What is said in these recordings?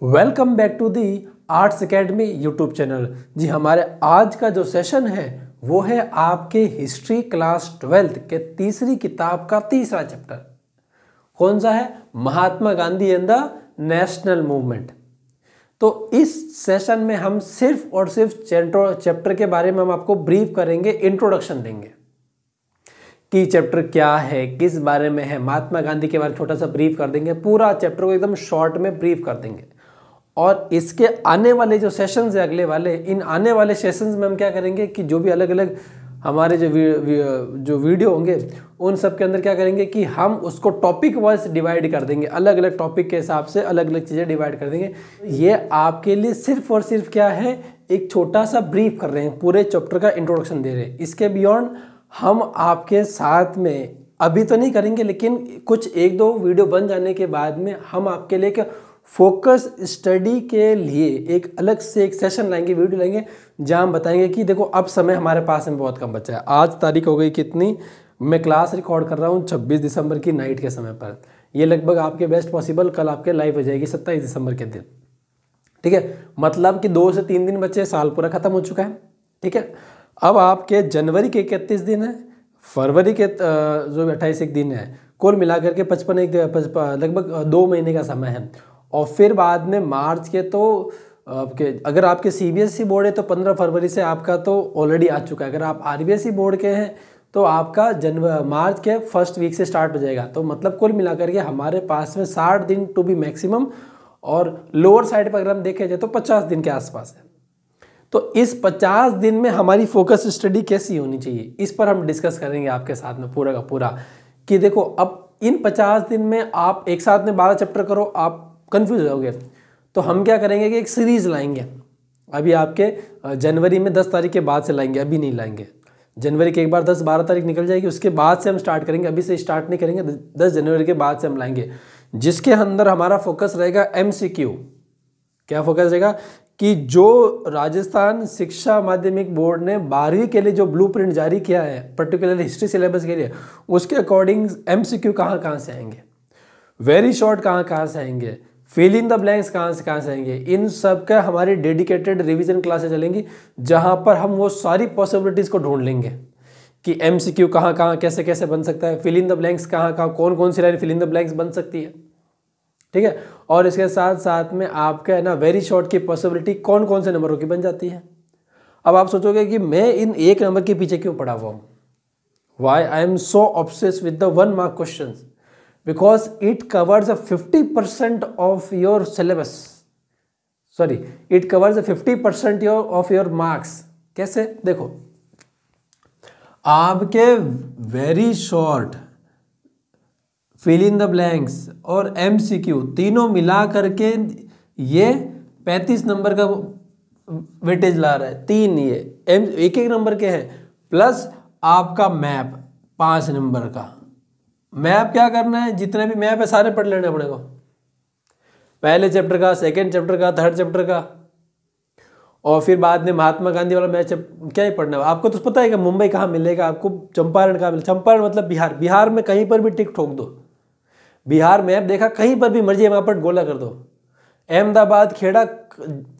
Welcome back to the arts academy YouTube channel. जी हमारे आज का जो सेशन है वो है आपके हिस्ट्री क्लास 12th के तीसरी किताब का तीसरा चैप्टर। कौन सा है? Mahatma Gandhi and the national movement. तो इस सेशन में हम सिर्फ और सिर्फ चैप्टर के बारे में हम आपको ब्रीफ करेंगे, इंट्रोडक्शन देंगे कि चैप्टर क्या है, किस बारे में है। महात्मा गांधी के बारे में छोटा सा ब्रीफ कर देंगे, पूरा चैप्टर को एकदम शॉर्ट में ब्रीफ कर देंगे। और इसके आने वाले जो सेशंस है अगले वाले, इन आने वाले सेशंस में हम क्या करेंगे कि जो भी अलग अलग हमारे जो वीडियो होंगे उन सब के अंदर क्या करेंगे कि हम उसको टॉपिक वाइज डिवाइड कर देंगे, अलग अलग टॉपिक के हिसाब से अलग अलग चीज़ें डिवाइड कर देंगे। ये आपके लिए सिर्फ और सिर्फ क्या है, एक छोटा सा ब्रीफ कर रहे हैं, पूरे चैप्टर का इंट्रोडक्शन दे रहे हैं। इसके बियॉन्ड हम आपके साथ में अभी तो नहीं करेंगे, लेकिन कुछ एक दो वीडियो बन जाने के बाद में हम आपके लिए क्या फोकस स्टडी के लिए एक अलग से एक सेशन लाएंगे, वीडियो लाएंगे, जहां हम बताएंगे कि देखो अब समय हमारे पास में बहुत कम बचा है। आज तारीख हो गई कितनी, मैं क्लास रिकॉर्ड कर रहा हूं 26 दिसंबर की नाइट के समय पर। ये लगभग आपके बेस्ट पॉसिबल कल आपके लाइव हो जाएगी 27 दिसंबर के दिन। ठीक है, मतलब कि 2 से 3 दिन बचे, साल पूरा खत्म हो चुका है। ठीक है, अब आपके जनवरी के 31 दिन है, फरवरी के जो 28 एक दिन है, कुल मिलाकर के 55 लगभग 2 महीने का समय है। और फिर बाद में मार्च के तो आपके, अगर आपके सीबीएसई बोर्ड है तो 15 फरवरी से आपका तो ऑलरेडी आ चुका है। अगर आप आरबीएसई बोर्ड के हैं तो आपका मार्च के फर्स्ट वीक से स्टार्ट हो जाएगा। तो मतलब कुल मिलाकर के हमारे पास में 60 दिन टू बी मैक्सिमम, और लोअर साइड पर अगर हम देखें जाए तो 50 दिन के आसपास है। तो इस 50 दिन में हमारी फोकस स्टडी कैसी होनी चाहिए, इस पर हम डिस्कस करेंगे आपके साथ में पूरा का पूरा। कि देखो अब इन 50 दिन में आप एक साथ में 12 चैप्टर करो, आप कंफ्यूज हो जाओगे। तो हम क्या करेंगे कि एक सीरीज लाएंगे। अभी आपके जनवरी में 10 तारीख के बाद से लाएंगे, अभी नहीं लाएंगे। जनवरी के एक बार 10-12 तारीख निकल जाएगी, उसके बाद से हम स्टार्ट करेंगे, अभी से स्टार्ट नहीं करेंगे। 10 जनवरी के बाद से हम लाएंगे, जिसके अंदर हमारा फोकस रहेगा एमसीक्यू। क्या फोकस रहेगा कि जो राजस्थान शिक्षा माध्यमिक बोर्ड ने 12वीं के लिए जो ब्लूप्रिंट जारी किया है, पर्टिकुलरली हिस्ट्री सिलेबस के लिए, उसके अकॉर्डिंग एमसीक्यू कहाँ से आएंगे, वेरी शॉर्ट कहाँ से आएंगे, फिल इन द ब्लैंक्स कहाँ से आएंगे, इन सब का हमारी डेडिकेटेड रिवीजन क्लासेस चलेंगी, जहां पर हम वो सारी पॉसिबिलिटीज़ को ढूंढ लेंगे कि एमसीक्यू कहाँ कैसे बन सकता है, फिल इन द ब्लैंक्स कहाँ कौन सी line fill in the blanks बन सकती है। ठीक है, और इसके साथ साथ में आपका है ना वेरी शॉर्ट की पॉसिबिलिटी कौन से नंबरों की बन जाती है। अब आप सोचोगे कि मैं इन एक नंबर के पीछे क्यों पड़ा हुआ हूँ, why I am so obsessed with the 1 mark questions, because it covers a 50% of your syllabus, sorry it covers a 50% of your marks। कैसे? देखो आपके very short, fill in the blanks और एमसीक्यू तीनों मिला करके ये 35 नंबर का weightage ला रहा है। 3 ये एक नंबर के हैं, प्लस आपका मैप 5 नंबर का। मैप क्या करना है, जितने भी मैप है सारे पढ़ लेने अपने को, पहले चैप्टर का, सेकंड चैप्टर का, थर्ड चैप्टर का, और फिर बाद में महात्मा गांधी वाला मैच क्या ही पढ़ना है। आपको तो पता है कि मुंबई कहाँ मिलेगा, आपको चंपारण कहाँ मिलेगा। चंपारण मतलब बिहार में कहीं पर भी टिक ठोक दो, बिहार मैप देखा कहीं पर भी मर्जी वहाँ पर गोला कर दो। अहमदाबाद, खेड़ा,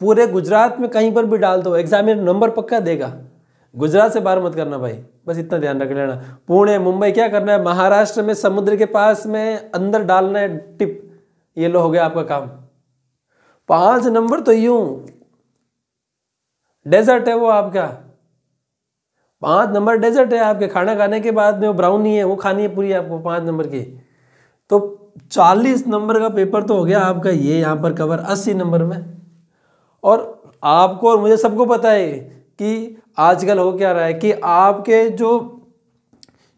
पूरे गुजरात में कहीं पर भी डाल दो, एग्जामिनर नंबर पक्का देगा। गुजरात से बाहर मत करना भाई, बस इतना ध्यान रख लेना। पुणे, मुंबई क्या करना है, महाराष्ट्र में समुद्र के पास में अंदर डालना है टिप, ये लो हो गया आपका काम। 5 नंबर तो यूं डेजर्ट है वो आपका, 5 नंबर डेजर्ट है आपके। खाना खाने के बाद में वो ब्राउनी है, वो खानी है पूरी आपको 5 नंबर की। तो 40 नंबर का पेपर तो हो गया आपका ये यहाँ पर कवर 80 नंबर में। और आपको और मुझे सबको पता है कि आजकल हो क्या रहा है कि आपके जो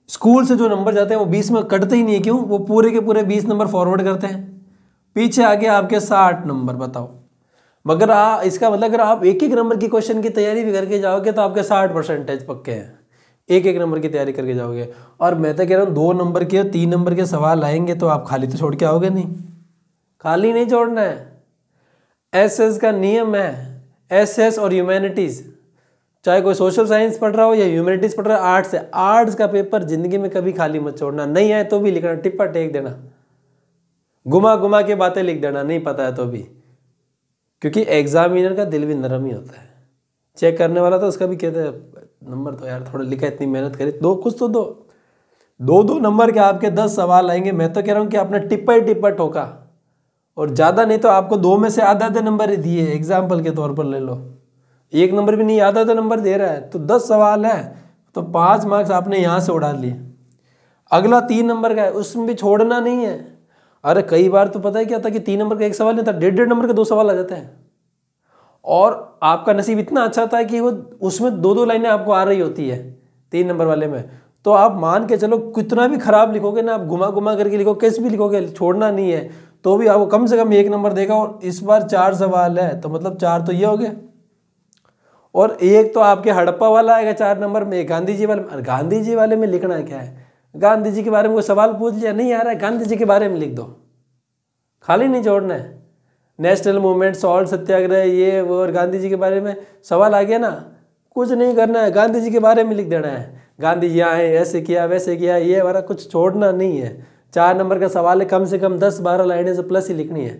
स्कूल से जो नंबर जाते हैं वो 20 में कटते ही नहीं है। क्यों? वो पूरे के पूरे 20 नंबर फॉरवर्ड करते हैं, पीछे आगे आपके 60 नंबर। बताओ, मगर इसका मतलब अगर आप एक नंबर की क्वेश्चन की तैयारी भी करके जाओगे तो आपके 60% पक्के हैं, एक नंबर की तैयारी करके जाओगे। और मैं तो कह रहा हूँ 2 नंबर के 3 नंबर के सवाल आएंगे तो आप खाली तो छोड़ के आओगे नहीं, खाली नहीं छोड़ना है। एसएस का नियम है, एसएस और ह्यूमैनिटीज, चाहे कोई सोशल साइंस पढ़ रहा हो या ह्यूमैनिटीज पढ़ रहा है, आर्ट्स है, आर्ट्स का पेपर जिंदगी में कभी खाली मत छोड़ना। नहीं आए तो भी लिखना, टिप्पा टेक देना, घुमा घुमा के बातें लिख देना, नहीं पता है तो भी। क्योंकि एग्जामिनर का दिल भी नरम ही होता है, चेक करने वाला तो उसका भी कहते हैं नंबर तो यार थोड़ा लिखा, इतनी मेहनत करी, दो कुछ तो दो नंबर के आपके 10 सवाल आएंगे। मैं तो कह रहा हूँ कि आपने टिप्पा ठोका, और ज़्यादा नहीं तो आपको 2 में से आधा नंबर ही दिए, एग्जाम्पल के तौर पर ले लो, 1 नंबर भी नहीं, आधा नंबर दे रहा है, तो 10 सवाल है तो 5 मार्क्स आपने यहाँ से उड़ा लिए। अगला 3 नंबर का है, उसमें भी छोड़ना नहीं है। अरे कई बार तो पता है क्या था कि 3 नंबर का 1 सवाल नहीं था, 1.5 नंबर के 2 सवाल आ जाते हैं, और आपका नसीब इतना अच्छा था कि वो उसमें 2 लाइनें आपको आ रही होती है 3 नंबर वाले में, तो आप मान के चलो कितना भी खराब लिखोगे ना, आप घुमा करके लिखो, कैसे भी लिखोगे, छोड़ना नहीं है, तो भी आपको कम से कम 1 नंबर देगा। और इस बार 4 सवाल है तो मतलब 4 तो ये हो गए, और एक तो आपके हड़प्पा वाला आएगा 4 नंबर में, गांधी जी वाले में। गांधी जी वाले में लिखना क्या है, गांधी जी के बारे में कोई सवाल पूछ लिया, नहीं आ रहा है, गांधी जी के बारे में लिख दो, खाली नहीं छोड़ना है। नेशनल मूवमेंट, सॉल्ट सत्याग्रह, ये वो, और गांधी जी के बारे में सवाल आ गया ना, कुछ नहीं करना है, गांधी जी के बारे में लिख देना है, गांधी जी आए, ऐसे किया वैसे किया, ये हमारा कुछ छोड़ना नहीं है। 4 नंबर का सवाल है, कम से कम 10-12 लाइनें से प्लस ही लिखनी है।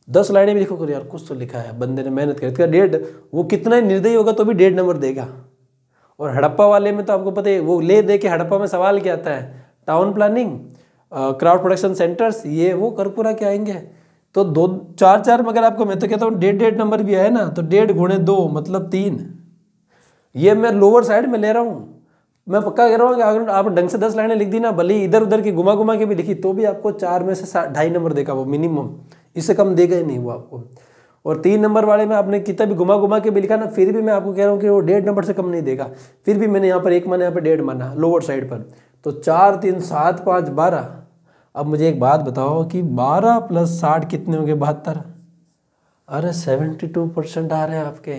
10 लाइनें भी लिखो करो यार, कुछ तो लिखा है, बंदे ने मेहनत करी, 1.5, वो कितना ही निर्दयी होगा तो भी 1.5 नंबर देगा। और हड़प्पा वाले में तो आपको पता है, वो ले दे के हड़प्पा में सवाल क्या आता है, town planning, crowd production centres, ये वो कर पूरा के आएंगे। तो 2-4 मगर आपको मैं तो कहता हूँ 1.5 नंबर भी आए ना तो 1.5 × 2 मतलब 3। ये मैं लोअर साइड में ले रहा हूँ, मैं पक्का कह रहा हूँ कि अगर आप ढंग से 10 लाइनें लिख दी ना, भले ही इधर उधर की घुमा के भी लिखी, तो भी आपको 4 में से 2.5 नंबर देगा वो मिनिमम, इससे कम देगा ही नहीं वो आपको। और 3 नंबर वाले में आपने कितना भी घुमा के भी लिखा ना, फिर भी मैं आपको कह रहा हूँ कि वो 1.5 नंबर से कम नहीं देगा। फिर भी मैंने यहाँ पर 1 माना, यहाँ पर 1.5 माना लोअर साइड पर, तो 4, 3, 7, 5, 12। अब मुझे एक बात बताओ कि 12 + 60 कितने होंगे, 72। अरे 72% आ रहे हैं आपके।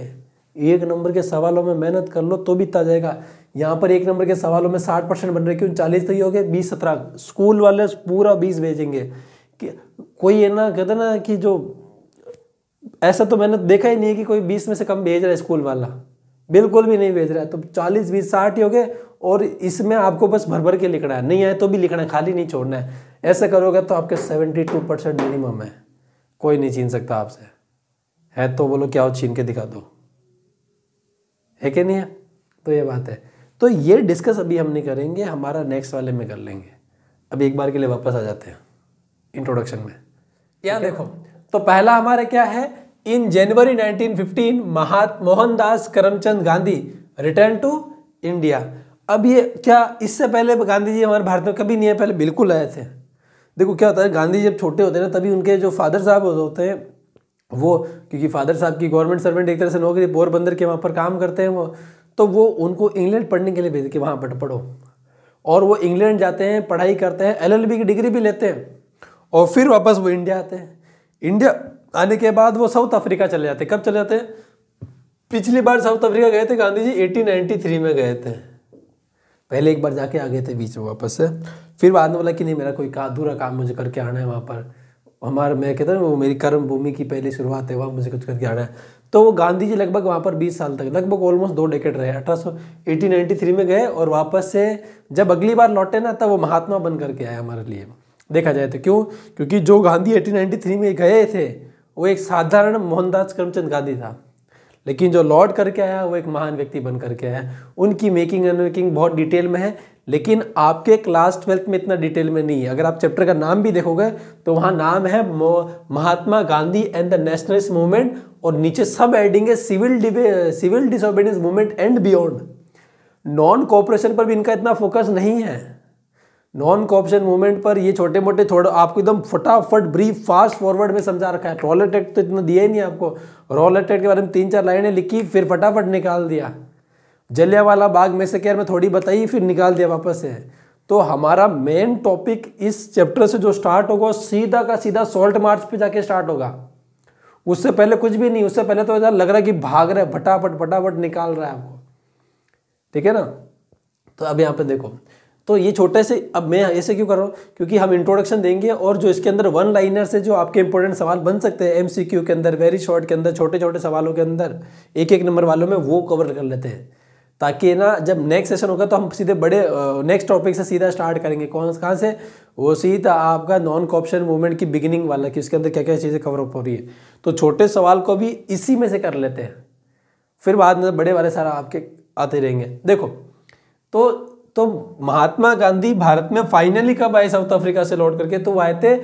1 नंबर के सवालों में मेहनत कर लो तो भी इतना जाएगा। यहाँ पर 1 नंबर के सवालों में 60% बन रहे, क्यों, 40 तो ही हो गए, 20-17 स्कूल वाले पूरा 20 भेजेंगे। कि कोई है ना, कहते ना कि जो ऐसा तो मैंने देखा ही नहीं है कि कोई 20 में से कम भेज रहा है स्कूल वाला, बिल्कुल भी नहीं भेज रहा है। तो 40, 20, 60 ही हो गए, और इसमें आपको बस भर के लिखना है, नहीं आए तो भी लिखना है, खाली नहीं छोड़ना है। ऐसे करोगे तो आपके 72% मिनिमम है, कोई नहीं छीन सकता आपसे। है तो बोलो क्या हो, छीन के दिखा दो, है कि नहीं है? तो ये बात है। तो ये डिस्कस अभी हम नहीं करेंगे, हमारा नेक्स्ट वाले में कर लेंगे। अभी एक बार के लिए वापस आ जाते हैं इंट्रोडक्शन में। यहाँ देखो, तो पहला हमारा क्या है, in January 1915 Mohandas Karamchand Gandhi return to India. अब ये क्या, इससे पहले गांधी जी हमारे भारत में कभी नहीं आए, पहले बिल्कुल आए थे। देखो क्या होता है, गांधी जब छोटे होते हैं ना, तभी उनके जो फादर साहब होते हैं वो, क्योंकि फादर साहब की गवर्नमेंट सर्वेंट एक तरह से नौकरी, पोरबंदर के वहाँ पर काम करते हैं वो, तो वो उनको इंग्लैंड पढ़ने के लिए भेज के वहाँ पर पढ़ो, और वो इंग्लैंड जाते हैं, पढ़ाई करते हैं, LLB की डिग्री भी लेते हैं, और फिर वापस वो इंडिया आते हैं। इंडिया आने के बाद वो साउथ अफ्रीका चले जाते हैं। कब चले जाते हैं? पिछली बार साउथ अफ्रीका गए थे गांधी जी 1893 में गए थे, पहले एक बार जाके आ गए थे बीच में वापस से। फिर बाद में बोला कि नहीं, मेरा कोई अधूरा काम मुझे करके आना है वहाँ पर, हमारा, मैं कहता हूँ वो मेरी कर्म भूमि की पहली शुरुआत है, वहाँ मुझे कुछ करके आना है। तो वो गांधी जी लगभग वहाँ पर 20 साल तक, लगभग ऑलमोस्ट 2 डेकेड रहे। 1893 में गए, और वापस से जब अगली बार लौटे ना, तब वो महात्मा बन करके आए हमारे लिए, देखा जाए तो। क्यों? क्योंकि जो गांधी 1893 में गए थे वो एक साधारण मोहनदास करमचंद गांधी था, लेकिन जो लौट करके आया वो एक महान व्यक्ति बन करके आया। उनकी मेकिंग एंड मेकिंग बहुत डिटेल में है, लेकिन आपके क्लास 12th में इतना डिटेल में नहीं है। अगर आप चैप्टर का नाम भी देखोगे तो वहाँ नाम है Mahatma Gandhi and the nationalist movement, और नीचे सब हेडिंग है civil disobedience movement and beyond. Non cooperation पर भी इनका इतना फोकस नहीं है। नॉन कोऑपरेशन मूवमेंट पर ये छोटे मोटे थोड़ा आपको एकदम फटाफट ब्रीफ फास्ट फॉरवर्ड में समझा रखा है। रॉलेट एक्ट तो इतना दिया ही नहीं आपको, रॉलेट एक्ट के बारे में 3-4 लाइनें लिखी, फिर फटाफट निकाल दिया। जलियांवाला बाग मैसेकर में थोड़ी बताई, फिर निकाल दिया वापस से। तो हमारा मेन टॉपिक इस चैप्टर से जो स्टार्ट होगा, सीधा का सीधा सॉल्ट मार्च पे जाके स्टार्ट होगा। उससे पहले कुछ भी नहीं, उससे पहले तो ऐसा लग रहा है कि भाग रहा है, फटाफट निकाल रहा है आपको, ठीक है ना। तो अब यहाँ पे देखो, तो ये छोटे से, अब मैं ऐसे क्यों कर रहा हूँ, क्योंकि हम इंट्रोडक्शन देंगे, और जो इसके अंदर 1 लाइनर से जो आपके इंपॉर्टेंट सवाल बन सकते हैं MCQ के अंदर, वेरी शॉर्ट के अंदर, छोटे छोटे सवालों के अंदर, 1-1 नंबर वालों में, वो कवर कर लेते हैं। ताकि ना जब नेक्स्ट सेशन होगा तो हम सीधे बड़े नेक्स्ट टॉपिक से सीधा स्टार्ट करेंगे। कहाँ से? वो सीधा आपका नॉन कॉर्प्शन मूवमेंट की बिगिनिंग वाला, कि उसके अंदर क्या क्या चीज़ें कवर अप हो रही है। तो छोटे सवाल को भी इसी में से कर लेते हैं, फिर बाद में बड़े वाले सारा आपके आते रहेंगे। देखो तो महात्मा गांधी भारत में फाइनली कब आए साउथ अफ्रीका से लौट करके? तो वो आए थे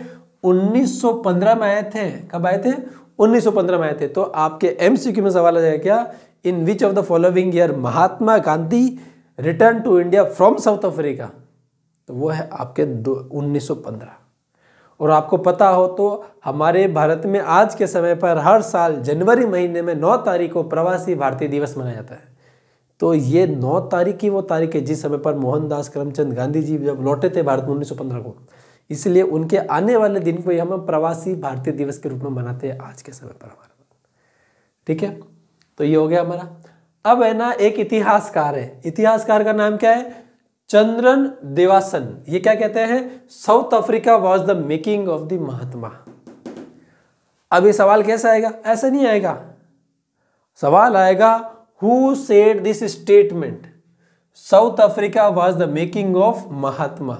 1915 में आए थे। कब आए थे? 1915 में आए थे। तो आपके एमसीक्यू में सवाल आ जाएगा क्या, in which of the following year Mahatma Gandhi return to India from South Africa? तो वो है आपके 1915। और आपको पता हो तो हमारे भारत में आज के समय पर हर साल जनवरी महीने में 9 तारीख को प्रवासी भारतीय दिवस मनाया जाता है। तो ये 9 तारीख की वो तारीख है जिस समय पर मोहनदास करमचंद गांधी जी जब लौटे थे भारत में 1915 को, इसलिए उनके आने वाले दिन को हम प्रवासी भारतीय दिवस के रूप में मनाते हैं आज के समय पर हमारा। ठीक है, तो ये हो गया हमारा। अब है ना एक इतिहासकार है, इतिहासकार का नाम क्या है? चंद्रन देवासन। ये क्या कहते हैं? South Africa was the making of the Mahatma. अब ये सवाल कैसा आएगा? ऐसा नहीं आएगा, सवाल आएगा who said this statement South Africa was the making of Mahatma.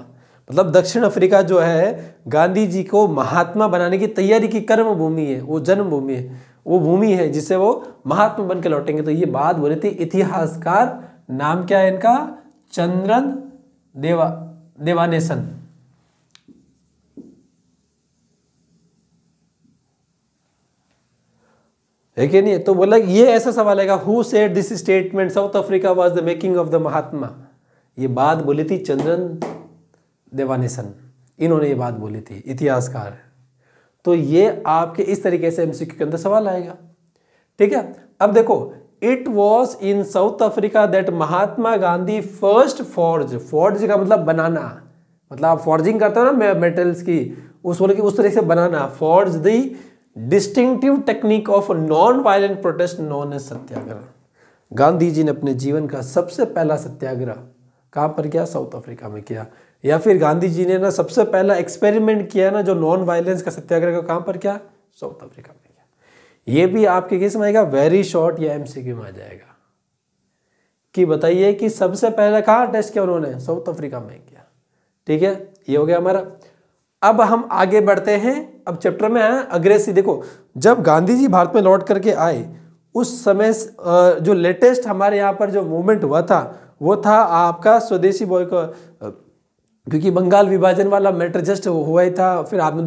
मतलब दक्षिण अफ्रीका जो है गांधी जी को महात्मा बनाने की तैयारी की कर्म भूमि है, वो जन्म भूमि है, वो भूमि है जिससे वो महात्मा बन के लौटेंगे। तो ये बात बोली थी इतिहासकार, नाम क्या है इनका? चंद्रन देवानेसन। है कि नहीं? तो बोला ये ऐसा सवाल आएगा, who said this statement South Africa was the making of the Mahatma. ये बात बोली थी चंद्रन देवानेसन, इन्होंने ये बात बोली थी, इतिहासकार। तो ये आपके इस तरीके से एमसीक्यू के अंदर सवाल आएगा। ठीक है, अब देखो, it was in south Africa that Mahatma Gandhi first forge का मतलब बनाना, मतलब आप फॉर्जिंग करते हो ना मेटल्स की, उस तरह से बनाना। Forge the distinctive technique of non violent protest known as satyagraha. Gandhi ji ने अपने जीवन का सबसे पहला सत्याग्रह कहाँ पर किया? साउथ अफ्रीका में किया। या फिर गांधी जी ने ना सबसे पहला एक्सपेरिमेंट किया ना जो नॉन वायलेंस का सत्याग्रह का, कहाँ पर किया? साउथ अफ्रीका में किया। ये भी आपके केस में आएगा, वेरी शॉर्ट या एमसीक्यू में आ जाएगा कि बताइए कि सबसे पहले कहाँ टेस्ट किया उन्होंने? साउथ अफ्रीका में किया। ठीक है, ये हो गया हमारा। अब हम आगे बढ़ते हैं, अब चैप्टर में है अग्रेसिव। देखो, जब गांधी जी भारत में लौट करके आए उस समय जो लेटेस्ट हमारे यहाँ पर जो मूवमेंट हुआ था वो था आपका स्वदेशी बॉयकॉट, क्योंकि बंगाल विभाजन वाला मैटर जस्ट हुआ ही था। फिर आपने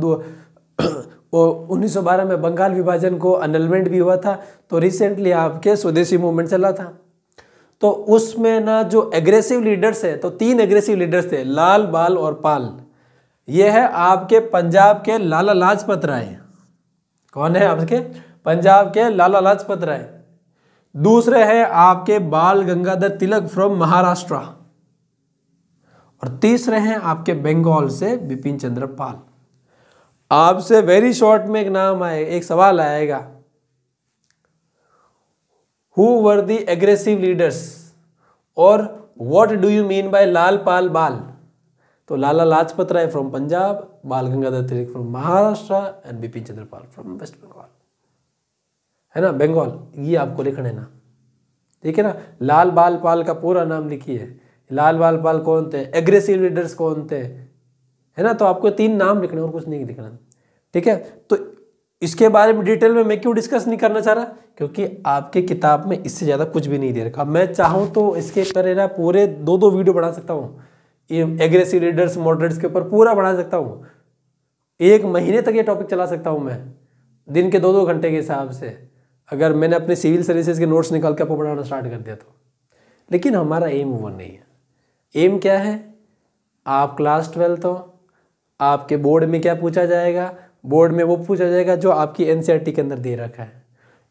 1912 में बंगाल विभाजन को अनलमेंट भी हुआ था। तो रिसेंटली आपके स्वदेशी मूवमेंट चला था। तो उसमें ना जो एग्रेसिव लीडर्स है, तो 3 एग्रेसिव लीडर्स थे, लाल, बाल और पाल। ये है आपके पंजाब के लाला लाजपत राय। कौन है आपके? पंजाब के लाला लाजपत राय। दूसरे हैं आपके बाल गंगाधर तिलक फ्रॉम महाराष्ट्र। और तीसरे हैं आपके बंगाल से बिपिन चंद्र पाल। आपसे वेरी शॉर्ट में एक नाम आए, एक सवाल आएगा, who were the aggressive leaders और what do you mean by Lal, Pal, Bal? तो Lala Lajpat Rai from Punjab, Bal Gangadhar Tilak from Maharashtra and Bipin Chandra Pal from west Bengal. है ना, बंगाल, ये आपको लिखना है ना। ठीक है ना, लाल, बाल, पाल का पूरा नाम लिखिए। लाल, बाल, पाल कौन थे? एग्रेसिव लीडर्स कौन थे? है ना, तो आपको 3 नाम लिखने और कुछ नहीं लिखना। ठीक है, तो इसके बारे में डिटेल में मैं क्यों डिस्कस नहीं करना चाह रहा? क्योंकि आपके किताब में इससे ज़्यादा कुछ भी नहीं दे रखा। मैं चाहूँ तो इसके पर ना पूरे 2 वीडियो बना सकता हूँ, ये एग्रेसिव लीडर्स मॉडरेट्स के ऊपर पूरा बना सकता हूँ। 1 महीने तक ये टॉपिक चला सकता हूँ मैं, दिन के 2-2 घंटे के हिसाब से, अगर मैंने अपने सिविल सर्विसेज के नोट्स निकाल के आपको पढ़ाना स्टार्ट कर दिया तो। लेकिन हमारा एम वो नहीं है। एम क्या है? आप क्लास 12 हो, आपके बोर्ड में क्या पूछा जाएगा? बोर्ड में वो पूछा जाएगा जो आपकी एनसीईआरटी के अंदर दे रखा है।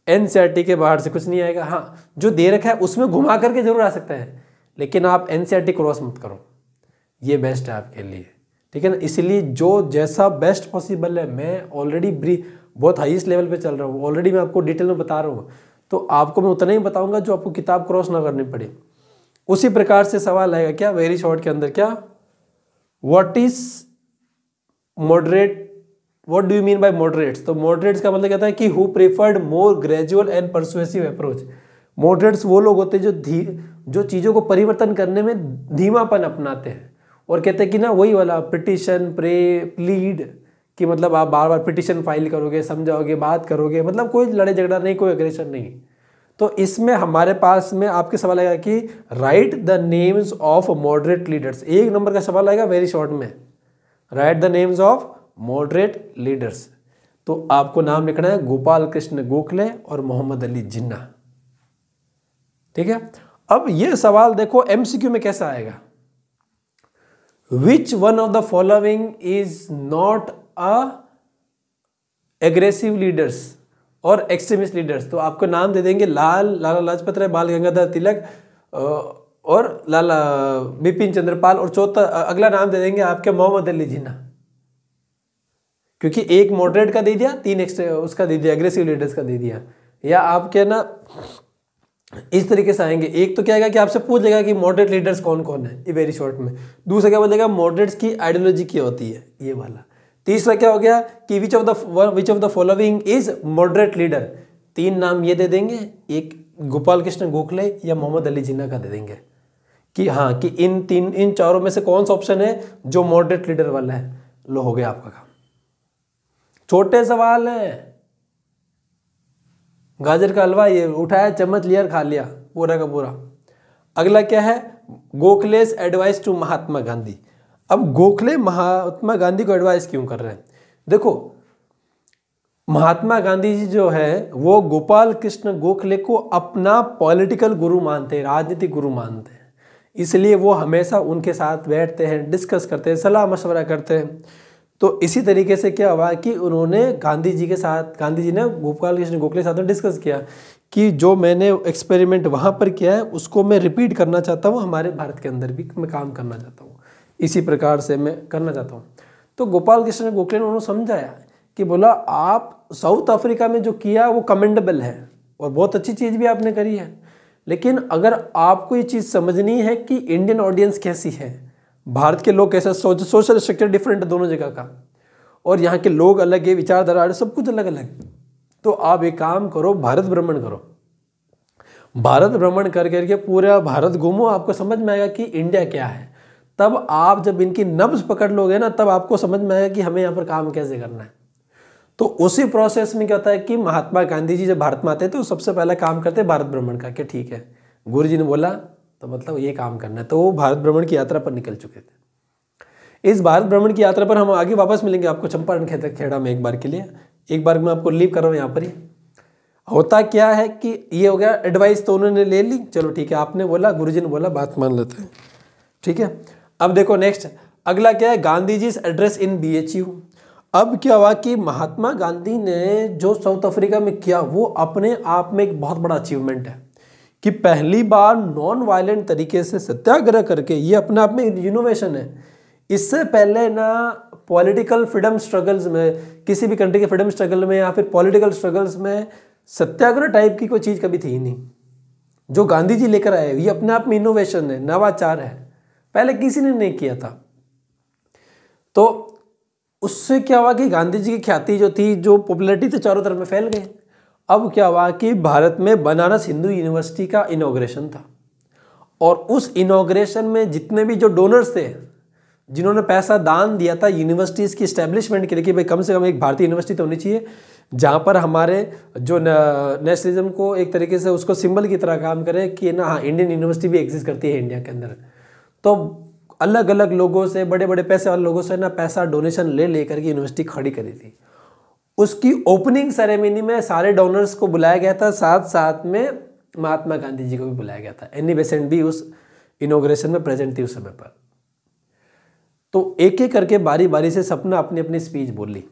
एनसीईआरटी के बाहर से कुछ नहीं आएगा। हाँ, जो दे रखा है उसमें घुमा करके जरूर आ सकता है, लेकिन आप एनसीईआरटी क्रॉस मत करो, ये बेस्ट है आपके लिए। ठीक है ना, इसलिए जो जैसा बेस्ट पॉसिबल है, मैं ऑलरेडी बहुत हाईएस्ट लेवल पे चल रहा हूँ, ऑलरेडी मैं आपको डिटेल में बता रहा हूँ, तो आपको मैं उतना ही बताऊंगा जो आपको किताब क्रॉस ना करनी पड़े। उसी प्रकार से सवाल आएगा क्या वेरी शॉर्ट के अंदर, क्या what is moderate, what do you mean bye moderates? तो मॉडरेट्स का मतलब कहता है कि who preferred more gradual and persuasive approach. Moderates वो लोग होते हैं जो चीज़ों को परिवर्तन करने में धीमापन अपनाते हैं और कहते हैं कि ना वही वाला पिटिशन प्लीड, कि मतलब आप बार बार पिटिशन फाइल करोगे, समझाओगे, बात करोगे, मतलब कोई लड़ाई झगड़ा नहीं, कोई एग्रेशन नहीं। तो इसमें हमारे पास में आपके सवाल आएगा कि right the names of moderate leaders. 1 number का सवाल आएगा वेरी शॉर्ट में, right the names of moderate leaders. तो आपको नाम लिखना है गोपाल कृष्ण गोखले और मोहम्मद अली जिन्ना। ठीक है, अब ये सवाल देखो एमसीक्यू में कैसा आएगा। Which one of the following is not a aggressive leaders और एक्सट्रीमिस्ट लीडर्स। तो आपको नाम दे देंगे लाला लाजपत राय, बाल गंगाधर तिलक और लाला बिपिन चंद्रपाल, और चौथा अगला नाम दे देंगे आपके मोहम्मद अली जिन्ना, क्योंकि एक मॉडरेट का दे दिया, 3 उसका दे दिया, एग्रेसिव लीडर्स का दे दिया। या आपके ना इस तरीके से आएंगे, एक तो क्या है कि आपसे पूछ लेगा कि मॉडरेट लीडर्स कौन कौन है, ये वेरी शॉर्ट में। दूसरा क्या बोलेगा, मॉडरेट्स की आइडियोलॉजी क्या होती है, ये वाला। तीसरा क्या हो गया कि विच of the following is moderate leader. 3 नाम ये दे देंगे, एक गोपाल कृष्ण गोखले या मोहम्मद अली जिन्ना का दे देंगे कि हाँ कि इन चारों में से कौन सा ऑप्शन है जो मॉडरेट लीडर वाला है। लो हो गया आपका काम। छोटे सवाल है, गाजर का हलवा ये उठाया, चम्मच लिया, खा लिया पूरा का पूरा। अगला क्या है, गोखलेस एडवाइस टू महात्मा गांधी। अब गोखले महात्मा गांधी को एडवाइस क्यों कर रहे हैं? देखो, महात्मा गांधी जी जो है वो गोपाल कृष्ण गोखले को अपना पॉलिटिकल गुरु मानते हैं, राजनीतिक गुरु मानते हैं, इसलिए वो हमेशा उनके साथ बैठते हैं, डिस्कस करते हैं, सलाह मशवरा करते हैं। तो इसी तरीके से क्या हुआ कि उन्होंने गांधी जी ने गोपाल कृष्ण गोखले के साथ में डिस्कस किया कि जो मैंने एक्सपेरिमेंट वहाँ पर किया है उसको मैं रिपीट करना चाहता हूँ, हमारे भारत के अंदर भी मैं काम करना चाहता हूँ, इसी प्रकार से मैं करना चाहता हूँ। तो गोपाल कृष्ण गोखले ने उन्होंने समझाया कि बोला आप साउथ अफ्रीका में जो किया वो कमेंडेबल है और बहुत अच्छी चीज़ भी आपने करी है, लेकिन अगर आपको ये चीज़ समझनी है कि इंडियन ऑडियंस कैसी है, भारत के लोग कैसे, सोशल स्ट्रक्चर डिफरेंट है दोनों जगह का, और यहाँ के लोग अलग है, विचारधारा सब कुछ अलग अलग, तो आप एक काम करो, भारत भ्रमण करो। भारत भ्रमण कर करके पूरा भारत घूमो, आपको समझ में आएगा कि इंडिया क्या है। तब आप जब इनकी नब्ज पकड़ लोगे ना, तब आपको समझ में आएगा कि हमें यहाँ पर काम कैसे करना है। तो उसी प्रोसेस में क्या होता है कि महात्मा गांधी जी जब भारत में आते हैं तो सबसे पहला काम करते हैं भारत भ्रमण का, कि ठीक है गुरु जी ने बोला तो मतलब ये काम करना है। तो वो भारत भ्रमण की यात्रा पर निकल चुके थे। इस भारत भ्रमण की यात्रा पर हम आगे वापस मिलेंगे आपको चंपारण खेड़ा में एक बार के लिए, एक बार मैं आपको लीव कर रहा हूँ यहाँ पर ही। होता क्या है कि ये हो गया, एडवाइस तो उन्होंने ले ली, चलो ठीक है, आपने बोला, गुरुजी ने बोला, बात मान लेते हैं, ठीक है। अब देखो नेक्स्ट अगला क्या है, Gandhi ji address in BHU। अब क्या हुआ कि महात्मा गांधी ने जो साउथ अफ्रीका में किया वो अपने आप में एक बहुत बड़ा अचीवमेंट है कि पहली बार नॉन वायलेंट तरीके से सत्याग्रह करके, ये अपने आप में इनोवेशन है। इससे पहले ना पॉलिटिकल फ्रीडम स्ट्रगल्स में, किसी भी कंट्री के फ्रीडम स्ट्रगल में या फिर पॉलिटिकल स्ट्रगल्स में सत्याग्रह टाइप की कोई चीज़ कभी थी ही नहीं। जो गांधी जी लेकर आए ये अपने आप में इनोवेशन है, नवाचार है, पहले किसी ने नहीं किया था। तो उससे क्या हुआ कि गांधी जी की ख्याति जो थी, जो पॉपुलैरिटी थी, चारों तरफ में फैल गई। अब क्या हुआ कि भारत में बनारस हिंदू यूनिवर्सिटी का इनॉग्रेशन था, और उस इनॉग्रेशन में जितने भी जो डोनर्स थे, जिन्होंने पैसा दान दिया था यूनिवर्सिटीज़ की एस्टेब्लिशमेंट के लिए कि भाई कम से कम एक भारतीय यूनिवर्सिटी तो होनी चाहिए जहाँ पर हमारे जो नेशनलिज्म को एक तरीके से उसको सिंबल की तरह काम करे कि ना हाँ इंडियन यूनिवर्सिटी भी एग्जिस्ट करती है इंडिया के अंदर। तो अलग अलग लोगों से, बड़े बड़े पैसे वाले लोगों से ना पैसा डोनेशन ले करके यूनिवर्सिटी खड़ी करी थी। उसकी ओपनिंग सेरेमनी में सारे डोनर्स को बुलाया गया था, साथ साथ में महात्मा गांधी जी को भी बुलाया गया था। एनी बेसेंट भी उस इनॉग्रेशन में प्रेजेंट थी उस समय पर। तो एक एक करके बारी बारी से सबने अपनी अपनी स्पीच बोली।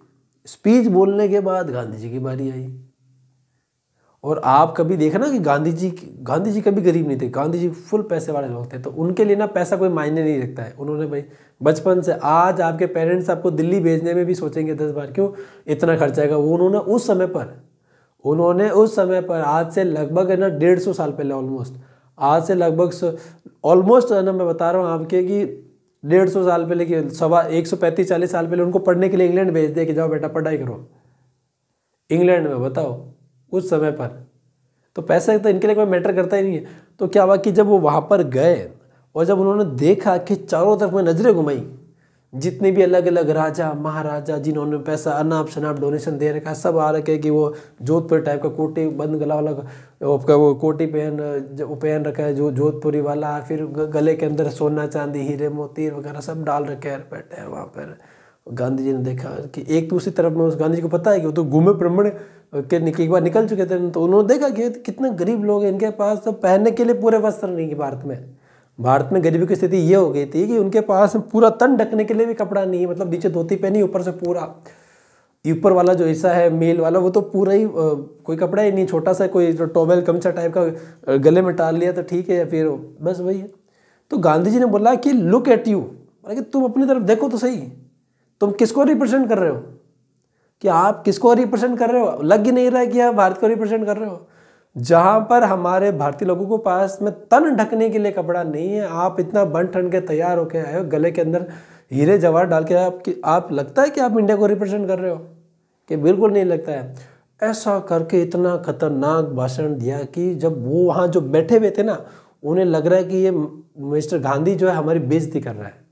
स्पीच बोलने के बाद गांधी जी की बारी आई। और आप कभी देखना कि गांधी जी कभी गरीब नहीं थे, गांधी जी फुल पैसे वाले लोग थे। तो उनके लिए ना पैसा कोई मायने नहीं रखता है। उन्होंने भाई बचपन से, आज आपके पेरेंट्स आपको दिल्ली भेजने में भी सोचेंगे 10 बार क्यों इतना खर्चा आएगा। वो उन्होंने उस समय पर आज से लगभग है ना 150 साल पहले, आज से लगभग ऑलमोस्ट है ना, मैं बता रहा हूँ आपके कि 150 साल पहले कि 135-40 साल पहले उनको पढ़ने के लिए इंग्लैंड भेज दिया कि जाओ बेटा पढ़ाई करो इंग्लैंड में। बताओ उस समय पर। तो पैसा तो इनके लिए कोई मैटर करता ही नहीं है। तो क्या हुआ कि जब वो वहाँ पर गए और जब उन्होंने देखा कि चारों तरफ में नजरें घुमाई, जितने भी अलग अलग राजा महाराजा जिन्होंने पैसा अनाप शनाप डोनेशन दे रखा है, सब आ रखे कि वो जोधपुर टाइप का कोटी बंद गला वाला वो कोटी पहन रखा है जो जोधपुरी वाला, फिर गले के अंदर सोना चांदी हीरे मोती वगैरह सब डाल रखे हैं, बैठे हैं वहाँ पर। गांधी जी ने देखा कि एक दूसरी तरफ में उस गांधी जी को पता है कि वो तो घूमे ब्राह्मण के एक बार निकल चुके थे, तो उन्होंने देखा कि कितने गरीब लोग हैं, इनके पास तो पहनने के लिए पूरे वस्त्र नहीं है। भारत में गरीबी की स्थिति ये हो गई थी कि उनके पास पूरा तन ढकने के लिए भी कपड़ा नहीं है, मतलब नीचे धोती पहनी, ऊपर से पूरा ऊपर वाला जो हिस्सा है मेल वाला वो तो पूरा ही कोई कपड़ा ही नहीं, छोटा सा कोई टॉवेल गमछा टाइप का गले में डाल लिया तो ठीक है, फिर बस वही है। तो गांधी जी ने बोला कि लुक एट यू, कि तुम अपनी तरफ देखो तो सही, तुम किसको रिप्रेजेंट कर रहे हो, कि आप किसको रिप्रेजेंट कर रहे हो। लग ही नहीं रहा है कि आप भारत को रिप्रेजेंट कर रहे हो। जहां पर हमारे भारतीय लोगों को पास में तन ढकने के लिए कपड़ा नहीं है, आप इतना बन ठन के तैयार होके आए हो, गले के अंदर हीरे जवाहर डाल के आप लगता है कि आप इंडिया को रिप्रेजेंट कर रहे हो, कि बिल्कुल नहीं लगता है। ऐसा करके इतना खतरनाक भाषण दिया कि जब वो वहाँ जो बैठे हुए थे ना, उन्हें लग रहा है कि ये मिस्टर गांधी जो है हमारी बेइज्जती कर रहा है।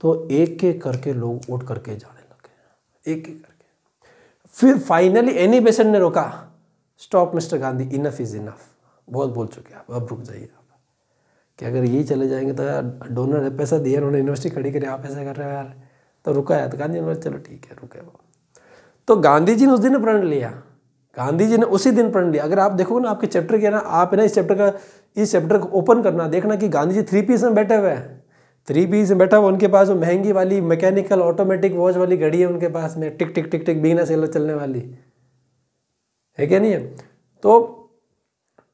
तो एक एक करके लोग उठ करके जाने लगे, एक एक करके। फिर फाइनली एनी बेसेंट ने रोका, stop mister Gandhi, enough is enough, बहुत बोल चुके आप, अब रुक जाइए आप, कि अगर यही चले जाएंगे तो यार डोनर ने पैसा दिया, उन्होंने यूनिवर्सिटी खड़ी करी, आप ऐसा कर रहे हो यार, तो रुका है। तो गांधी ने चलो ठीक है रुके वो। तो गांधी जी ने उस दिन प्रण लिया, गांधी जी ने उसी दिन प्रण लिया। अगर आप देखोगे ना आपके चैप्टर के ना, आप ना इस चैप्टर को ओपन करना, देखना कि गांधी जी 3 पीस में बैठे हुए हैं, 3 पीस में बैठा हुआ, उनके पास वो महंगी वाली मैकेनिकल ऑटोमेटिक वॉच वाली घड़ी है उनके पास में, टिक टिक टिक टिक बिना सेल चलने वाली है, क्या नहीं है। तो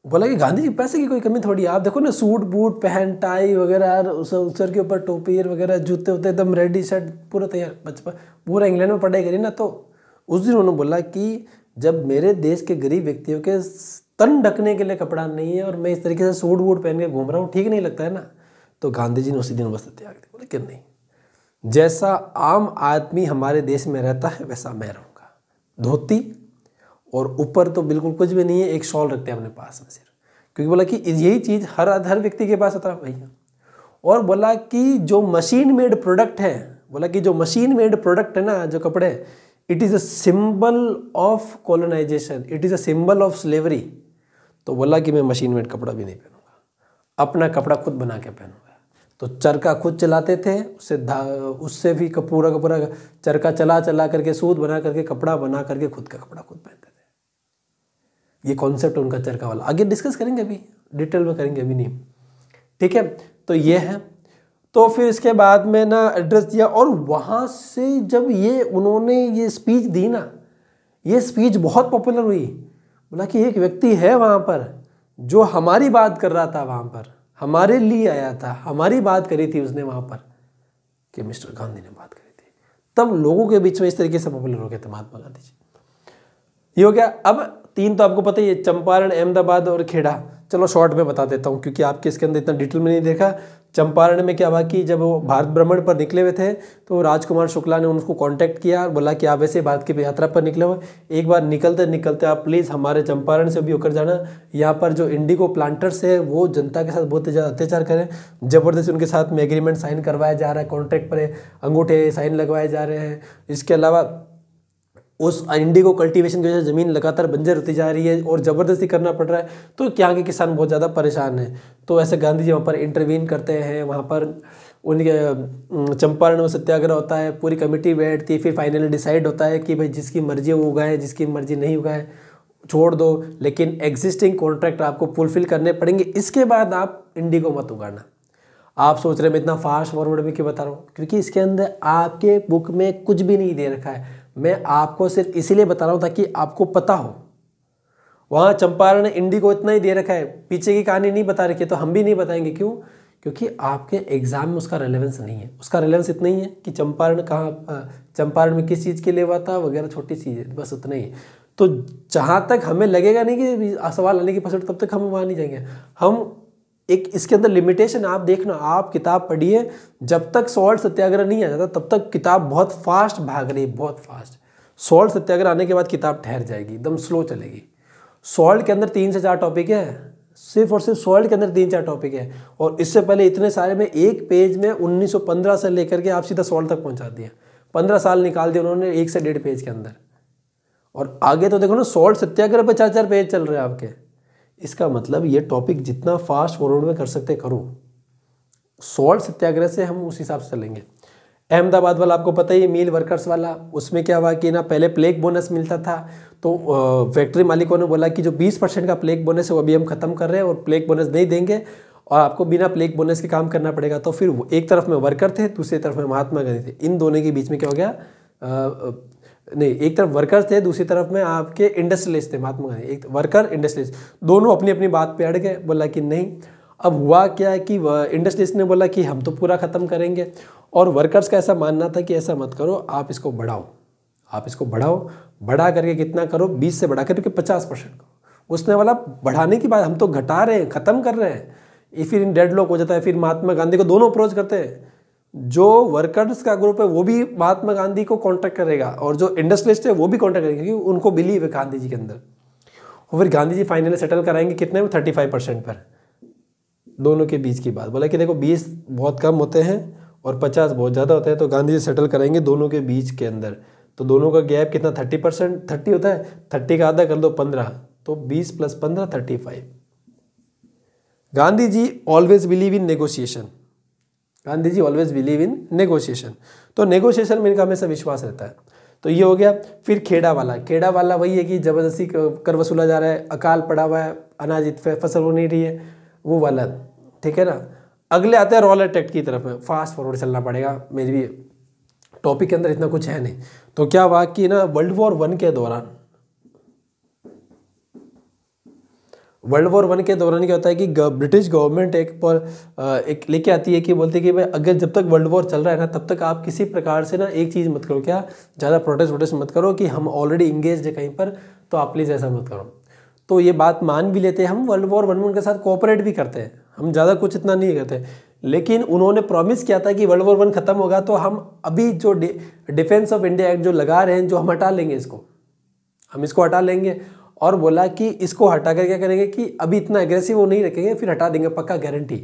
बोला कि गांधी जी पैसे की कोई कमी थोड़ी है, आप देखो ना सूट बूट पहन टाई वगैरह, उस सर के ऊपर टोपी वगैरह, जूते उते एकदम रेडी शर्ट पूरा तैयार, बचपन पूरा इंग्लैंड में पढ़ाई करी ना। तो उस दिन उन्होंने बोला कि जब मेरे देश के गरीब व्यक्तियों के तन ढकने के लिए कपड़ा नहीं है और मैं इस तरीके से सूट बूट पहन के घूम रहा हूँ, ठीक नहीं लगता है ना। तो गांधी जी ने उसी दिन वस्त्र त्याग दिया, बोले कि नहीं, जैसा आम आदमी हमारे देश में रहता है वैसा मैं रहूँगा, धोती और ऊपर तो बिल्कुल कुछ भी नहीं है, एक शॉल रखते हैं अपने पास में सिर्फ, क्योंकि बोला कि यही चीज़ हर व्यक्ति के पास होता है भैया। और बोला कि जो मशीन मेड प्रोडक्ट है, बोला कि जो मशीन मेड प्रोडक्ट है ना, जो कपड़े, it is a symbol of colonisation, it is a symbol of slavery. तो बोला कि मैं मशीन मेड कपड़ा भी नहीं पहनूंगा, अपना कपड़ा खुद बना के पहनूंगा। तो चरखा खुद चलाते थे, उससे भी पूरा का पूरा चरखा चला करके सूत बना करके कपड़ा बना करके खुद का कपड़ा खुद पहनते थे। ये कॉन्सेप्ट उनका चरखा वाला, आगे डिस्कस करेंगे, अभी डिटेल में करेंगे, अभी नहीं, ठीक है। तो ये है। तो फिर इसके बाद में ना एड्रेस दिया, और वहाँ से जब ये उन्होंने ये स्पीच दी ना, ये स्पीच बहुत पॉपुलर हुई। बोला कि एक व्यक्ति है वहाँ पर जो हमारी बात कर रहा था, वहाँ पर हमारे लिए आया था, हमारी बात करी थी उसने वहाँ पर, कि मिस्टर गांधी ने बात करी थी। तब लोगों के बीच में इस तरीके से पॉपुलर हो गए थे महात्मा गांधी जी। ये हो गया। अब 3 तो आपको पता ही है, चंपारण, अहमदाबाद और खेड़ा। चलो शॉर्ट में बता देता हूँ क्योंकि आपके इसके अंदर इतना डिटेल में नहीं देखा। चंपारण में क्या हुआ कि जब वो भारत भ्रमण पर निकले हुए थे तो राजकुमार शुक्ला ने उनको कांटेक्ट किया और बोला कि आप वैसे भारत की यात्रा पर निकले हुए, एक बार निकलते निकलते आप प्लीज़ हमारे चंपारण से भी होकर जाना। यहाँ पर जो इंडिगो प्लांटर्स है वो जनता के साथ बहुत ज़्यादा अत्याचार करें, ज़बरदस्ती उनके साथ में एग्रीमेंट साइन करवाया जा रहा है, कॉन्ट्रैक्ट पर अंगूठे साइन लगवाए जा रहे हैं। इसके अलावा उस इंडिगो कल्टीवेशन की वजह से ज़मीन लगातार बंजर होती जा रही है और ज़बरदस्ती करना पड़ रहा है, तो यहाँ के किसान बहुत ज़्यादा परेशान हैं। तो ऐसे गांधी जी वहाँ पर इंटरवीन करते हैं, वहाँ पर उनके चंपारण में सत्याग्रह होता है, पूरी कमेटी बैठती है, फिर फाइनली डिसाइड होता है कि भाई जिसकी मर्जी वो उगाए, जिसकी मर्जी नहीं उगाए छोड़ दो, लेकिन एग्जिस्टिंग कॉन्ट्रैक्ट आपको फुलफिल करने पड़ेंगे, इसके बाद आप इंडिगो मत उगाना। आप सोच रहे हैं मैं इतना फास्ट फॉरवर्ड में क्यों बता रहा हूँ, क्योंकि इसके अंदर आपके बुक में कुछ भी नहीं दे रखा है, मैं आपको सिर्फ इसीलिए बता रहा हूँ ताकि आपको पता हो। वहाँ चंपारण इंडिगो इतना ही दे रखा है, पीछे की कहानी नहीं बता रखी, तो हम भी नहीं बताएंगे। क्यों? क्योंकि आपके एग्जाम में उसका रेलेवेंस नहीं है। उसका रेलेवेंस इतना ही है कि चंपारण कहाँ, चंपारण में किस चीज़ के लिए हुआ था वगैरह, छोटी चीज़ है, बस उतना ही है। तो जहाँ तक हमें लगेगा नहीं कि सवाल आने की परसेंट, तब तक हम वहाँ नहीं जाएंगे। हम एक इसके अंदर लिमिटेशन आप देखना, आप किताब पढ़िए, जब तक सॉल्ट सत्याग्रह नहीं आ जाता तब तक किताब बहुत फास्ट भाग रही है, बहुत फास्ट। सॉल्ट सत्याग्रह आने के बाद किताब ठहर जाएगी, एकदम स्लो चलेगी। सॉल्ट के अंदर 3 से 4 टॉपिक है, सिर्फ और सिर्फ सॉल्ट के अंदर 3-4 टॉपिक है। और इससे पहले इतने सारे में एक पेज में 1915 से लेकर के आप सीधा सॉल्ट तक पहुंचा दिया। 15 साल निकाल दिए उन्होंने 1 से 1.5 पेज के अंदर। और आगे तो देखो ना, सॉल्ट सत्याग्रह पे 4-4 पेज चल रहे हैं आपके। इसका मतलब ये टॉपिक जितना फास्ट फॉरवर्ड में कर सकते करो। सॉल्ट सत्याग्रह से हम उस हिसाब से चलेंगे। अहमदाबाद वाला आपको पता ही है, मील वर्कर्स वाला, उसमें क्या हुआ कि ना पहले प्लेग बोनस मिलता था, तो फैक्ट्री मालिकों ने बोला कि जो 20% का प्लेग बोनस है वो अभी हम खत्म कर रहे हैं और प्लेग बोनस नहीं देंगे और आपको बिना प्लेग बोनस के काम करना पड़ेगा। तो फिर एक तरफ में वर्कर थे, दूसरी तरफ में महात्मा गांधी थे। इन दोनों के बीच में क्या हो गया, नहीं, एक तरफ वर्कर थे, दूसरी तरफ में आपके इंडस्ट्रियलिस्ट थे, महात्मा गांधी। एक वर्कर इंडस्ट्रियलिस्ट दोनों अपनी अपनी बात पे अड़ गए, बोला कि नहीं। अब हुआ क्या है कि इंडस्ट्रियलिस्ट ने बोला कि हम तो पूरा ख़त्म करेंगे, और वर्कर्स का ऐसा मानना था कि ऐसा मत करो, आप इसको बढ़ाओ, आप इसको बढ़ाओ, बढ़ा करके कितना करो, 20 से बढ़ा करके 50% करो। उसने बोला बढ़ाने की बात, हम तो घटा रहे हैं, ख़त्म कर रहे हैं। ये फिर इन डेडलॉक हो जाता है। फिर महात्मा गांधी को दोनों अप्रोच करते हैं, जो वर्कर्स का ग्रुप है वो भी महात्मा गांधी को कॉन्टेक्ट करेगा और जो इंडस्ट्रियलिस्ट है वो भी कॉन्टेक्ट करेंगे, क्योंकि उनको बिलीव है गांधी जी के अंदर। और फिर गांधी जी फाइनली सेटल कराएंगे कितने में, 35% पर। दोनों के बीच की बात बोला कि देखो 20 बहुत कम होते हैं और 50 बहुत ज़्यादा होते हैं, तो गांधी जी सेटल कराएंगे दोनों के बीच के अंदर। तो दोनों का गैप कितना, 30%, 30 होता है, 30 का आधा कर दो 15, तो 20 + 15 35। Gandhi ji always believe in negotiation, Gandhi ji always believe in negotiation. तो नेगोशिएशन में इनका हमेशा विश्वास रहता है। तो ये हो गया। फिर खेड़ा वाला, खेड़ा वाला वही है कि ज़बरदस्ती कर वसूला जा रहा है, अकाल पड़ा हुआ है, अनाज फसल हो नहीं रही है, वो वाला, ठीक है ना। अगले आते हैं रॉलेट एक्ट की तरफ में, फास्ट फॉरवर्ड चलना पड़ेगा, मेरी भी टॉपिक के अंदर इतना कुछ है नहीं। तो क्या हुआ कि ना वर्ल्ड वॉर 1 के दौरान, वर्ल्ड वॉर 1 के दौरान क्या होता है कि ब्रिटिश गवर्नमेंट एक लेके आती है कि बोलती है कि भाई अगर जब तक वर्ल्ड वॉर चल रहा है ना तब तक आप किसी प्रकार से ना एक चीज़ मत करो, क्या ज़्यादा प्रोटेस्ट मत करो कि हम ऑलरेडी इंगेज है कहीं पर, तो आप प्लीज़ ऐसा मत करो। तो ये बात मान भी लेते हैं, हम वर्ल्ड वॉर 1 में उनके साथ कोऑपरेट भी करते हैं, हम ज़्यादा कुछ इतना नहीं करते। लेकिन उन्होंने प्रॉमिस किया था कि वर्ल्ड वॉर 1 खत्म होगा तो हम अभी जो डिफेंस ऑफ इंडिया एक्ट जो लगा रहे हैं, जो हम हटा लेंगे इसको, हम इसको हटा लेंगे। और बोला कि इसको हटा कर क्या करेंगे कि अभी इतना एग्रेसिव वो नहीं रखेंगे, फिर हटा देंगे पक्का, गारंटी।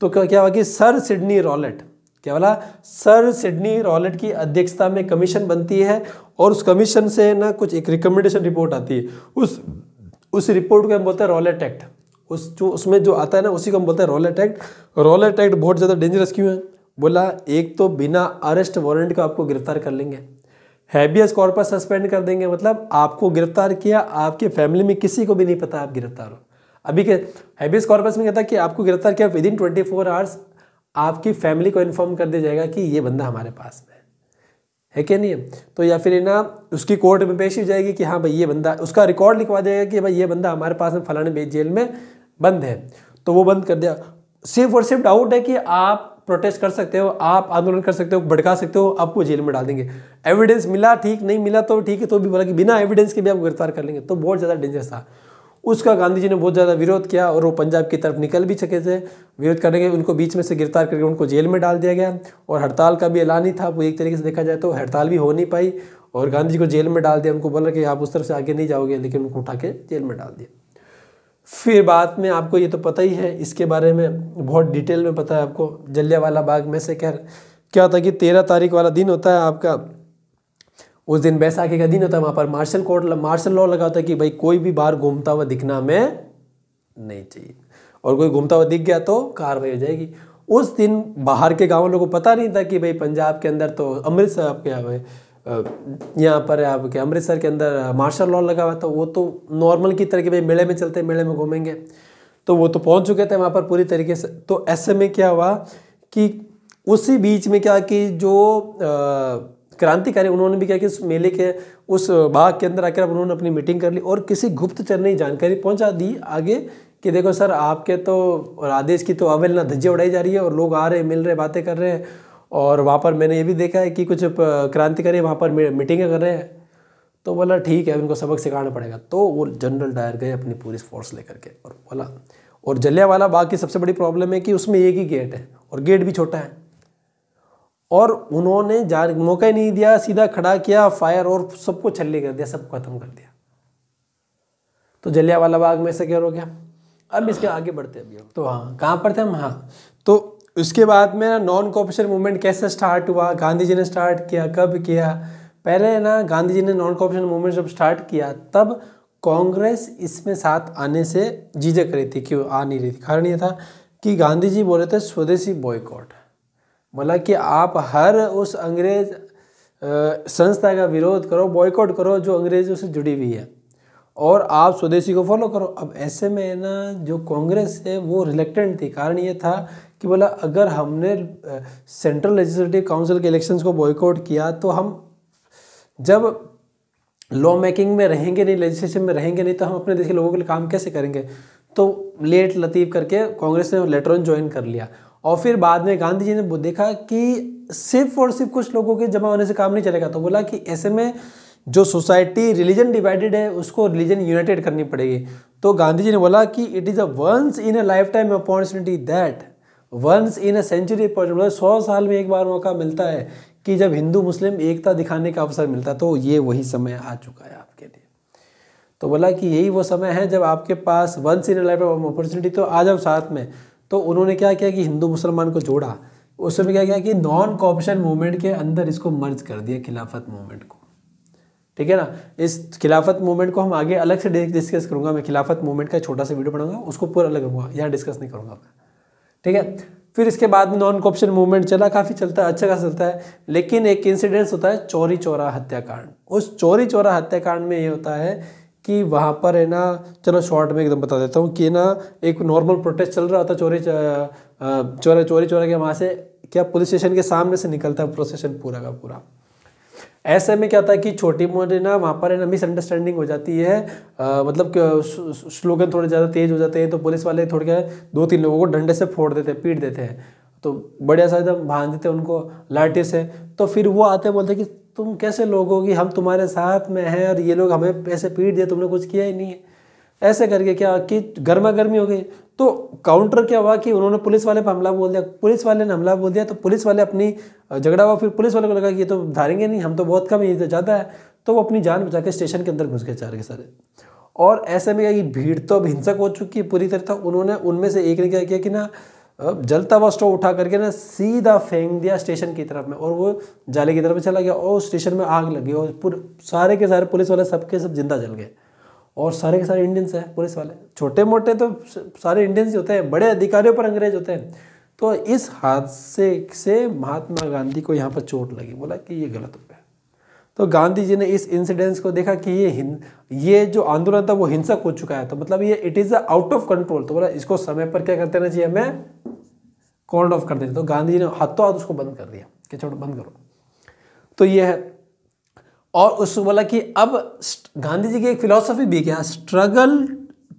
तो क्या हुआ कि सर सिडनी रॉलेट, क्या बोला, सर सिडनी रॉलेट की अध्यक्षता में कमीशन बनती है और उस कमीशन से ना कुछ एक रिकमेंडेशन रिपोर्ट आती है। उस रिपोर्ट को हम बोलते हैं रॉलेट एक्ट। उसमें जो आता है ना उसी को हम बोलते हैं रॉलेट एक्ट। रॉलेट एक्ट बहुत ज़्यादा डेंजरस क्यों है, बोला एक तो बिना अरेस्ट वारंट का आपको गिरफ्तार कर लेंगे, हैबियस कॉर्पस सस्पेंड कर देंगे, मतलब आपको गिरफ्तार किया, आपके फैमिली में किसी को भी नहीं पता आप गिरफ्तार हो। अभी के हैबियस कॉर्पस में कहता है कि आपको गिरफ्तार किया, विदिन 24 आवर्स आपकी फैमिली को इन्फॉर्म कर दिया जाएगा कि ये बंदा हमारे पास में है क्या नहीं है। तो या फिर ना उसकी कोर्ट में पेश हो जाएगी कि हाँ भाई ये बंदा, उसका रिकॉर्ड लिखवा देगा कि भाई ये बंदा हमारे पास में फलाने जेल में बंद है, तो वो बंद कर दिया। सिर्फ और सिर्फ डाउट है कि आप प्रोटेस्ट कर सकते हो, आप आंदोलन कर सकते हो, भड़का सकते हो, आपको जेल में डाल देंगे। एविडेंस मिला ठीक, नहीं मिला तो ठीक है, तो भी बोला कि बिना एविडेंस के भी आपको गिरफ्तार कर लेंगे। तो बहुत ज़्यादा डेंजरस था। उसका गांधी जी ने बहुत ज़्यादा विरोध किया और वो पंजाब की तरफ निकल भी सके थे। विरोध करेंगे, उनको बीच में से गिरफ्तार करके उनको जेल में डाल दिया गया और हड़ताल का भी ऐलान ही था। वो एक तरीके से देखा जाए तो हड़ताल भी हो नहीं पाई और गांधी जी को जेल में डाल दिया। उनको बोला कि आप उस तरफ से आगे नहीं जाओगे, लेकिन उनको उठा के जेल में डाल दिया। फिर बाद में आपको ये तो पता ही है, इसके बारे में बहुत डिटेल में पता है आपको, जलियांवाला बाग में से क्या होता है कि 13 तारीख वाला दिन होता है आपका, उस दिन बैसाखी का दिन होता है। वहाँ पर मार्शल लॉ लगा होता है कि भाई कोई भी बाहर घूमता हुआ दिखना हमें नहीं चाहिए, और कोई घूमता हुआ दिख गया तो कार्रवाई हो जाएगी। उस दिन बाहर के गाँव लोगों को पता नहीं था कि भाई पंजाब के अंदर तो अमृतसर आपके यहाँ पर आपके अमृतसर के अंदर मार्शल लॉ लगा हुआ था। वो तो नॉर्मल की तरह के भाई मेले में चलते, मेले में घूमेंगे, तो वो तो पहुँच चुके थे वहाँ पर पूरी तरीके से। तो ऐसे में क्या हुआ कि उसी बीच में क्या कि जो क्रांतिकारी उन्होंने भी क्या कि उस मेले के उस बाग के अंदर आकर उन्होंने अपनी मीटिंग कर ली और किसी गुप्तचर ने जानकारी पहुँचा दी आगे कि देखो सर आपके तो आदेश की तो अवहेलना, धज्जियां उड़ाई जा रही है और लोग आ रहे हैं, मिल रहे, बातें कर रहे हैं। और वहाँ पर मैंने ये भी देखा है कि कुछ क्रांतिकारी वहाँ पर मीटिंगें कर रहे हैं। तो बोला ठीक है, उनको सबक सिखाना पड़ेगा। तो वो जनरल डायर गए अपनी पूरी फोर्स लेकर के और बोला। और जलियांवाला बाग की सबसे बड़ी प्रॉब्लम है कि उसमें एक ही गेट है और गेट भी छोटा है, और उन्होंने मौका ही नहीं दिया, सीधा खड़ा किया फायर और सबको छल्ले कर दिया, सबको खत्म कर दिया। तो जलियांवाला बाग में से क्या हो गया। अब इसके आगे बढ़ते हैं अभी हम, तो हाँ कहाँ पर थे हम, हाँ तो उसके बाद में नॉन कॉपरेशन मूवमेंट कैसे स्टार्ट हुआ, गांधी जी ने स्टार्ट किया, कब किया। पहले ना गांधी जी ने नॉन कॉपरेशन मूवमेंट जब स्टार्ट किया तब कांग्रेस इसमें साथ आने से झिझक रही थी, क्यों आ नहीं रही थी। कारण ये था कि गांधी जी बोले थे स्वदेशी बॉयकॉट, बोला कि आप हर उस अंग्रेज संस्था का विरोध करो, बॉयकॉट करो जो अंग्रेजों से जुड़ी हुई है, और आप स्वदेशी को फॉलो करो। अब ऐसे में ना जो कांग्रेस है वो रिलेक्टेंट थी। कारण ये था कि बोला अगर हमने सेंट्रल लेजिस्लेटिव काउंसिल के इलेक्शंस को बॉयकॉट किया तो हम जब लॉ मेकिंग में रहेंगे नहीं, लेजिस्लेशन में रहेंगे नहीं, तो हम अपने देश के लोगों के लिए काम कैसे करेंगे। तो लेट लतीफ़ करके कांग्रेस ने लेटर ऑन ज्वाइन कर लिया। और फिर बाद में गांधी जी ने देखा कि सिर्फ और सिर्फ कुछ लोगों के जमा होने से काम नहीं चलेगा, तो बोला कि ऐसे में जो सोसाइटी रिलीजन डिवाइडेड है उसको रिलीजन यूनाइटेड करनी पड़ेगी। तो गांधी जी ने बोला कि it is a once in a lifetime opportunity that once in a century, 100 साल में एक बार मौका मिलता है कि जब हिंदू मुस्लिम एकता दिखाने का अवसर मिलता है। तो ये वही समय आ चुका है आपके लिए। तो बोला कि यही वो समय है जब आपके पास once in a lifetime opportunity, तो आ जाओ साथ में। तो उन्होंने क्या किया कि हिंदू मुसलमान को जोड़ा। उस समय क्या किया कि नॉन कॉपरेशन मूवमेंट के अंदर इसको मर्ज कर दिया, खिलाफत मूवमेंट को। ठीक है ना। इस खिलाफत मूवमेंट को हम आगे अलग से डिस्कस करूंगा। मैं खिलाफत मूवमेंट का छोटा सा वीडियो बनाऊंगा, उसको पूरा अलग करूंगा, यहाँ डिस्कस नहीं करूंगा मैं। ठीक है। फिर इसके बाद में नॉन कॉपरेशन मूवमेंट चला, काफ़ी चलता है, अच्छा खासा चलता है। लेकिन एक इंसिडेंस होता है चौरी चौरा हत्याकांड। उस चौरी चौरा हत्याकांड में ये होता है कि वहाँ पर है ना, चलो शॉर्ट में एकदम बता देता हूँ कि ना एक नॉर्मल प्रोटेस्ट चल रहा होता चौरी चौरा के वहाँ से क्या पुलिस स्टेशन के सामने से निकलता है प्रोसेशन पूरा का पूरा। ऐसे में क्या होता है कि छोटी मोटी ना वहाँ पर है ना मिसअंडरस्टैंडिंग हो जाती है, मतलब स्लोगन थोड़े ज़्यादा तेज हो जाते हैं, तो पुलिस वाले थोड़े क्या 2-3 लोगों को डंडे से फोड़ देते हैं, पीट देते हैं। तो बढ़िया सा एकदम बांध देते हैं उनको लाठी से। तो फिर वो आते बोलते कि तुम कैसे लोग हो कि हम तुम्हारे साथ में हैं और ये लोग हमें पैसे पीट दिए, तुमने कुछ किया ही नहीं है। ऐसे करके क्या कि गर्मा गर्मी हो गई। तो काउंटर क्या हुआ कि उन्होंने पुलिस वाले पर हमला बोल दिया, पुलिस वाले ने हमला बोल दिया, तो पुलिस वाले अपनी झगड़ा हुआ। फिर पुलिस वाले को लगा कि ये तो धारेंगे नहीं, हम तो बहुत कम, ये तो ज़्यादा है। तो वो अपनी जान बचा के स्टेशन के अंदर घुस गए सारे के सारे। और ऐसे में क्या कि भीड़ तो अब हिंसक हो चुकी है पूरी तरह। उन्होंने उनमें से एक ने क्या किया कि ना जलता हुआ स्टोव उठा करके ना सीधा फेंक दिया स्टेशन की तरफ में, और वो जाले की तरफ चला गया और स्टेशन में आग लगी और पूरे सारे के सारे पुलिस वाले सबके सब जिंदा जल गए। और सारे के सारे इंडियंस हैं पुलिस वाले, छोटे मोटे तो सारे इंडियंस ही होते हैं, बड़े अधिकारियों पर अंग्रेज होते हैं। तो इस हादसे से महात्मा गांधी को यहाँ पर चोट लगी, बोला कि ये गलत हो गया। तो गांधी जी ने इस इंसिडेंस को देखा कि ये जो आंदोलन था वो हिंसक हो चुका है, तो मतलब ये it is out of control. तो बोला इसको समय पर क्या करते रहना चाहिए, हमें कॉल्ड ऑफ कर देना। तो गांधी जी ने हाथों हाथ उसको बंद कर दिया कि छोड़ो बंद करो। तो ये है। और उसको बोला कि अब गांधी जी की एक फिलॉसफी भी क्या, स्ट्रगल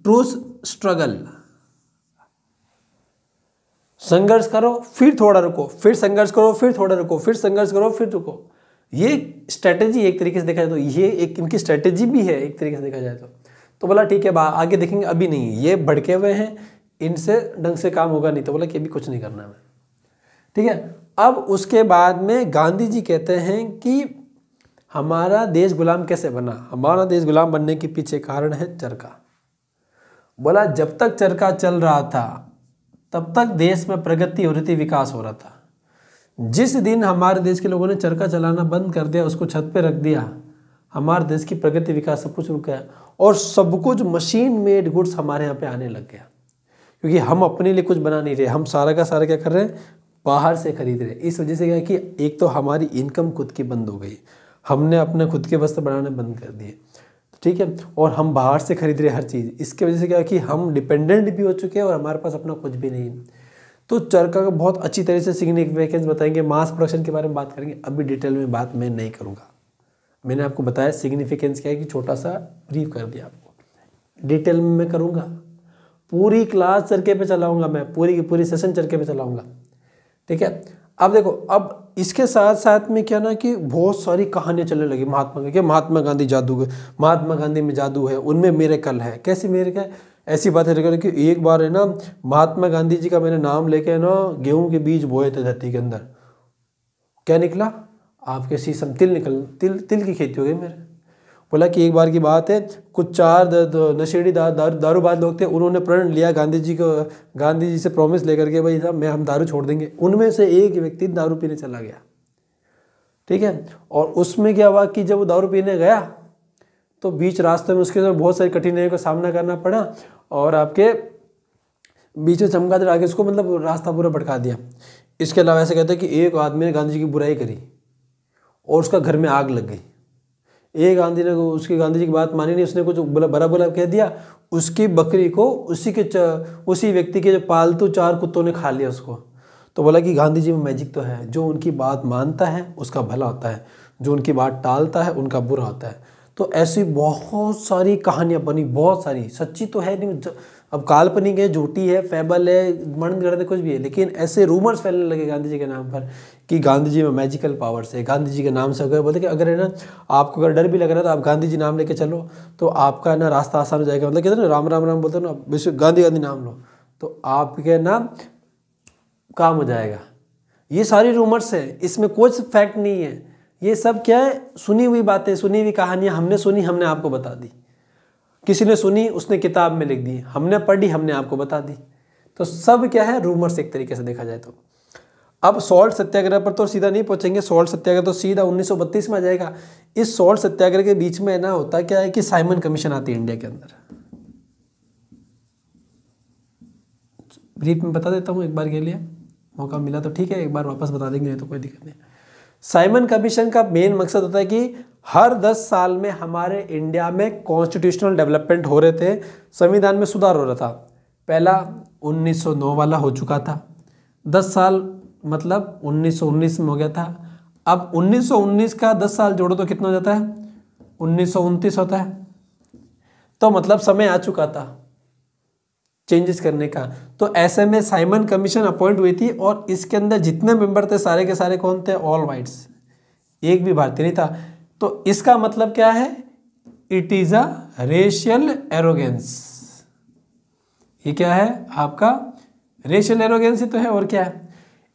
ट्रूथ स्ट्रगल, संघर्ष करो फिर थोड़ा रुको, फिर संघर्ष करो फिर थोड़ा रुको, फिर संघर्ष करो फिर रुको। ये स्ट्रेटेजी एक तरीके से देखा जाए तो ये एक इनकी स्ट्रेटेजी भी है एक तरीके से देखा जाए तो बोला ठीक है आगे देखेंगे, अभी नहीं, ये भड़के हुए हैं, इनसे ढंग से काम होगा नहीं। तो बोला कि अभी कुछ नहीं करना है। ठीक है। अब उसके बाद में गांधी जी कहते हैं कि हमारा देश गुलाम कैसे बना। हमारा देश गुलाम बनने के पीछे कारण है चरखा। बोला जब तक चरखा चल रहा था तब तक देश में प्रगति हो रही थी, विकास हो रहा था। जिस दिन हमारे देश के लोगों ने चरखा चलाना बंद कर दिया, उसको छत पे रख दिया, हमारे देश की प्रगति विकास सब कुछ रुक गया और सब कुछ मशीन मेड गुड्स हमारे यहाँ पे आने लग गया। क्योंकि हम अपने लिए कुछ बना नहीं रहे, हम सारा का सारा क्या कर रहे हैं, बाहर से खरीद रहे। इस वजह से क्या है कि एक तो हमारी इनकम खुद की बंद हो गई, हमने अपने खुद के वस्त्र बनाने बंद कर दिए। ठीक है। और हम बाहर से खरीद रहे हर चीज़। इसके वजह से क्या है कि हम डिपेंडेंट भी हो चुके हैं और हमारे पास अपना कुछ भी नहीं है। तो चरखा का बहुत अच्छी तरह से सिग्निफिकेंस बताएंगे, मास प्रोडक्शन के बारे में बात करेंगे। अभी डिटेल में बात मैं नहीं करूँगा। मैंने आपको बताया सिग्निफिकेंस क्या है कि छोटा सा ब्रीफ कर दिया आपको। डिटेल में मैं करूँगा, पूरी क्लास चरखे पे चलाऊँगा, मैं पूरी की पूरी सेशन चरखे पे चलाऊँगा। ठीक है। अब देखो, अब इसके साथ साथ में क्या ना कि बहुत सारी कहानियाँ चलने लगी महात्मा की, महात्मा गांधी जादूगर, महात्मा गांधी में जादू है, उनमें मेरे कल है। कैसी मेरे क्या, ऐसी बातें निकल कि एक बार है ना महात्मा गांधी जी का मैंने नाम लेके ना गेहूं के बीज बोए थे धरती के अंदर, क्या निकला, आपके शीशम तिल निकल, तिल की खेती हो गई मेरे। बोला कि एक बार की बात है, कुछ 4 नशेड़ी दारूबाज लोग थे, उन्होंने प्रण लिया गांधी जी से प्रॉमिस लेकर के, भाई साहब हम दारू छोड़ देंगे। उनमें से एक व्यक्ति दारू पीने चला गया, ठीक है। और उसमें क्या हुआ कि जब वो दारू पीने गया तो बीच रास्ते में उसके साथ बहुत सारी कठिनाइयों का सामना करना पड़ा, और आपके बीच में चमगादड़ आके उसको मतलब रास्ता पूरा भटका दिया। इसके अलावा ऐसे कहते हैं कि एक आदमी ने गांधी जी की बुराई करी और उसका घर में आग लग गई। एक गांधी जी की बात मानी नहीं, उसने कुछ बड़ा बुरा कह दिया, उसकी बकरी को उसी व्यक्ति के जो पालतू 4 कुत्तों ने खा लिया उसको। तो बोला कि गांधी जी में मैजिक तो है, जो उनकी बात मानता है उसका भला होता है, जो उनकी बात टालता है उनका बुरा होता है। तो ऐसी बहुत सारी कहानियां बनी, बहुत सारी, सच्ची तो है नहीं, अब काल्पनिक है, झूठी है, फैबल है, मनगढ़ंत है, कुछ भी है, लेकिन ऐसे रूमर्स फैलने लगे गांधी जी के नाम पर कि गांधी जी में मैजिकल पावर्स है। गांधी जी के नाम से अगर बोलते कि अगर है ना आपको अगर डर भी लग रहा है तो आप गांधी जी नाम लेके चलो तो आपका ना रास्ता आसान हो जाएगा। मतलब कहते हैं ना राम राम राम बोलते हो ना, विश्व गांधी नाम लो तो आपके ना काम हो जाएगा। ये सारी रूमर्स है, इसमें कुछ फैक्ट नहीं है, ये सब क्या है, सुनी हुई बातें, सुनी हुई कहानियां, हमने सुनी, हमने आपको बता दी। किसी ने सुनी, उसने किताब में लिख दी, हमने पढ़ी, हमने आपको बता दी। तो सब क्या है, रूमर्स एक तरीके से देखा जाए तो। अब सॉल्ट सत्याग्रह पर तो सीधा नहीं पहुंचेंगे, सॉल्ट सत्याग्रह तो सीधा 1932 में आ जाएगा। इस सॉल्ट सत्याग्रह के बीच में ना होता क्या है कि साइमन कमीशन आती है इंडिया के अंदर। ब्रीफ में बता देता हूँ एक बार के लिए, मौका मिला तो ठीक है, एक बार वापस बता देंगे तो कोई दिक्कत नहीं। साइमन कमीशन का मेन मकसद होता है कि हर 10 साल में हमारे इंडिया में कॉन्स्टिट्यूशनल डेवलपमेंट हो रहे थे, संविधान में सुधार हो रहा था। पहला 1909 वाला हो चुका था, 10 साल मतलब 1919 में हो गया था। अब 1919 का 10 साल जोड़ो तो कितना हो जाता है, 1929 होता है। तो मतलब समय आ चुका था चेंजेस करने का। तो ऐसे में साइमन कमीशन अपॉइंट हुई थी और इसके अंदर जितने मेंबर थे सारे के सारे कौन थे, ऑल वाइट्स, एक भी भारतीय नहीं था। तो इसका मतलब क्या है, it is a racial arrogance. ये क्या है आपका, रेशियल एरोगेंस ही तो है, और क्या है।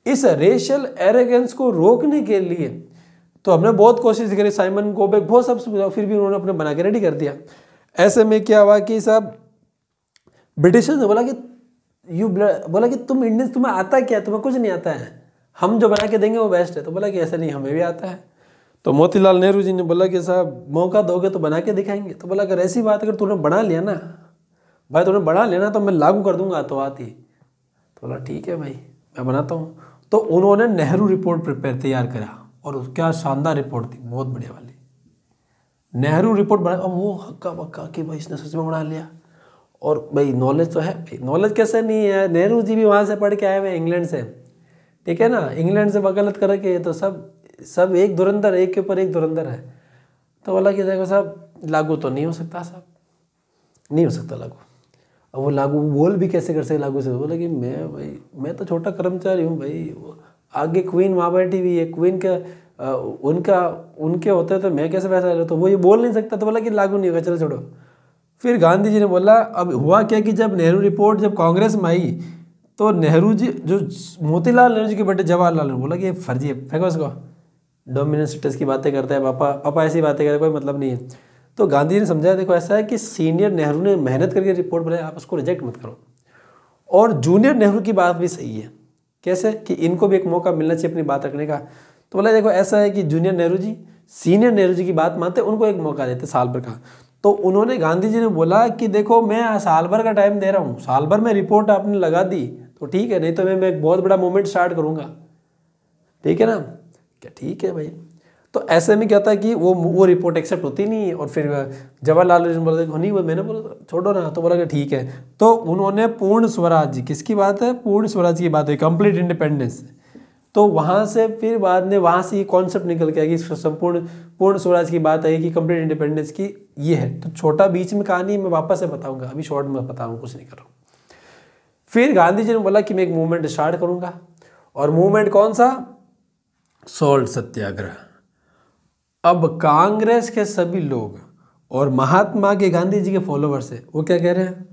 इस रेशियल एरोगेंस को रोकने के लिए तो हमने बहुत कोशिश करी, साइमन गोबेक बहुत सब, फिर भी उन्होंने अपने बना के रेडी कर दिया। ऐसे में क्या हुआ कि सब ब्रिटिशर्स ने बोला कि बोला कि तुम इंडियंस, तुम्हें आता क्या, तुम्हें कुछ नहीं आता है, हम जो बना के देंगे वो बेस्ट है। तो बोला कि ऐसा नहीं, हमें भी आता है। तो मोतीलाल नेहरू जी ने बोला कि साहब मौका दोगे तो बना के दिखाएंगे। तो बोला अगर ऐसी बात, अगर तूने बना लिया ना भाई, तूने बना लेना तो मैं लागू कर दूंगा तो आती। तो बोला ठीक है भाई मैं बनाता हूँ। तो उन्होंने नेहरू रिपोर्ट प्रिपेयर तैयार करा, और क्या शानदार रिपोर्ट थी, बहुत बढ़िया वाली नेहरू रिपोर्ट बना। और वो हक्का बक्का कि भाई इसने सच में बना लिया। और भाई नॉलेज तो है भाई, नॉलेज कैसे नहीं है, नेहरू जी भी वहाँ से पढ़ के आए हुए इंग्लैंड से, ठीक है ना, इंग्लैंड से वकालत करके, तो सब एक धुरंधर, एक के ऊपर एक धुरंधर है। तो बोला कि देखो साहब लागू तो नहीं हो सकता, साहब नहीं हो सकता लागू। अब वो लागू बोल भी कैसे कर सकते लागू से, बोला कि मैं तो छोटा कर्मचारी हूँ भाई, आगे क्वीन वहाँ बैठी हुई है, क्वीन का उनके होते तो मैं कैसे पैसा ले, तो वो ये बोल नहीं सकता। तो बोला कि लागू नहीं होगा, चलो छोड़ो। फिर गांधी जी ने बोला, अब हुआ क्या कि जब नेहरू रिपोर्ट जब कांग्रेस में आई तो नेहरू जी, जो मोतीलाल नेहरू जी के बेटे जवाहरलाल नेहरू, बोला कि ये फर्जी है, फेंको इसको, डोमिनेंस स्टेटस की बातें करता है पापा ऐसी बातें करे, कोई मतलब नहीं है। तो गांधी जी ने समझाया देखो ऐसा है कि सीनियर नेहरू ने मेहनत करके रिपोर्ट बनाई, आप उसको रिजेक्ट मत करो। और जूनियर नेहरू की बात भी सही है, कैसे कि इनको भी एक मौका मिलना चाहिए अपनी बात रखने का। तो बोला देखो ऐसा है कि जूनियर नेहरू जी सीनियर नेहरू जी की बात मानते, उनको एक मौका देते साल भर का। तो उन्होंने, गांधी जी ने बोला कि देखो मैं साल भर का टाइम दे रहा हूँ, साल भर में रिपोर्ट आपने लगा दी तो ठीक है, नहीं तो मैं एक बहुत बड़ा मूवमेंट स्टार्ट करूँगा, ठीक है ना। क्या ठीक है भाई। तो ऐसे में क्या होता है कि वो रिपोर्ट एक्सेप्ट होती नहीं है। और फिर जवाहरलाल नेहरू बोला नहीं, वो मैंने बोला छोड़ो ना। तो बोला कि ठीक है। तो उन्होंने पूर्ण स्वराज, किसकी बात है, पूर्ण स्वराज की बात है, कंप्लीट इंडिपेंडेंस। तो वहाँ से फिर बाद में वहाँ से ये कॉन्सेप्ट निकल के आया कि पूर्ण स्वराज की बात है कि कंप्लीट इंडिपेंडेंस की ये है। तो छोटा बीच में कहानी मैं वापस से बताऊंगा, अभी शॉर्ट में बताऊंगा, कुछ नहीं कर रहा हूँ। फिर गांधी जी ने बोला कि मैं एक मूवमेंट स्टार्ट करूंगा, और मूवमेंट कौन सा, सॉल्ट सत्याग्रह। अब कांग्रेस के सभी लोग और महात्मा के, गांधी जी के फॉलोवर्स है, वो क्या कह रहे हैं,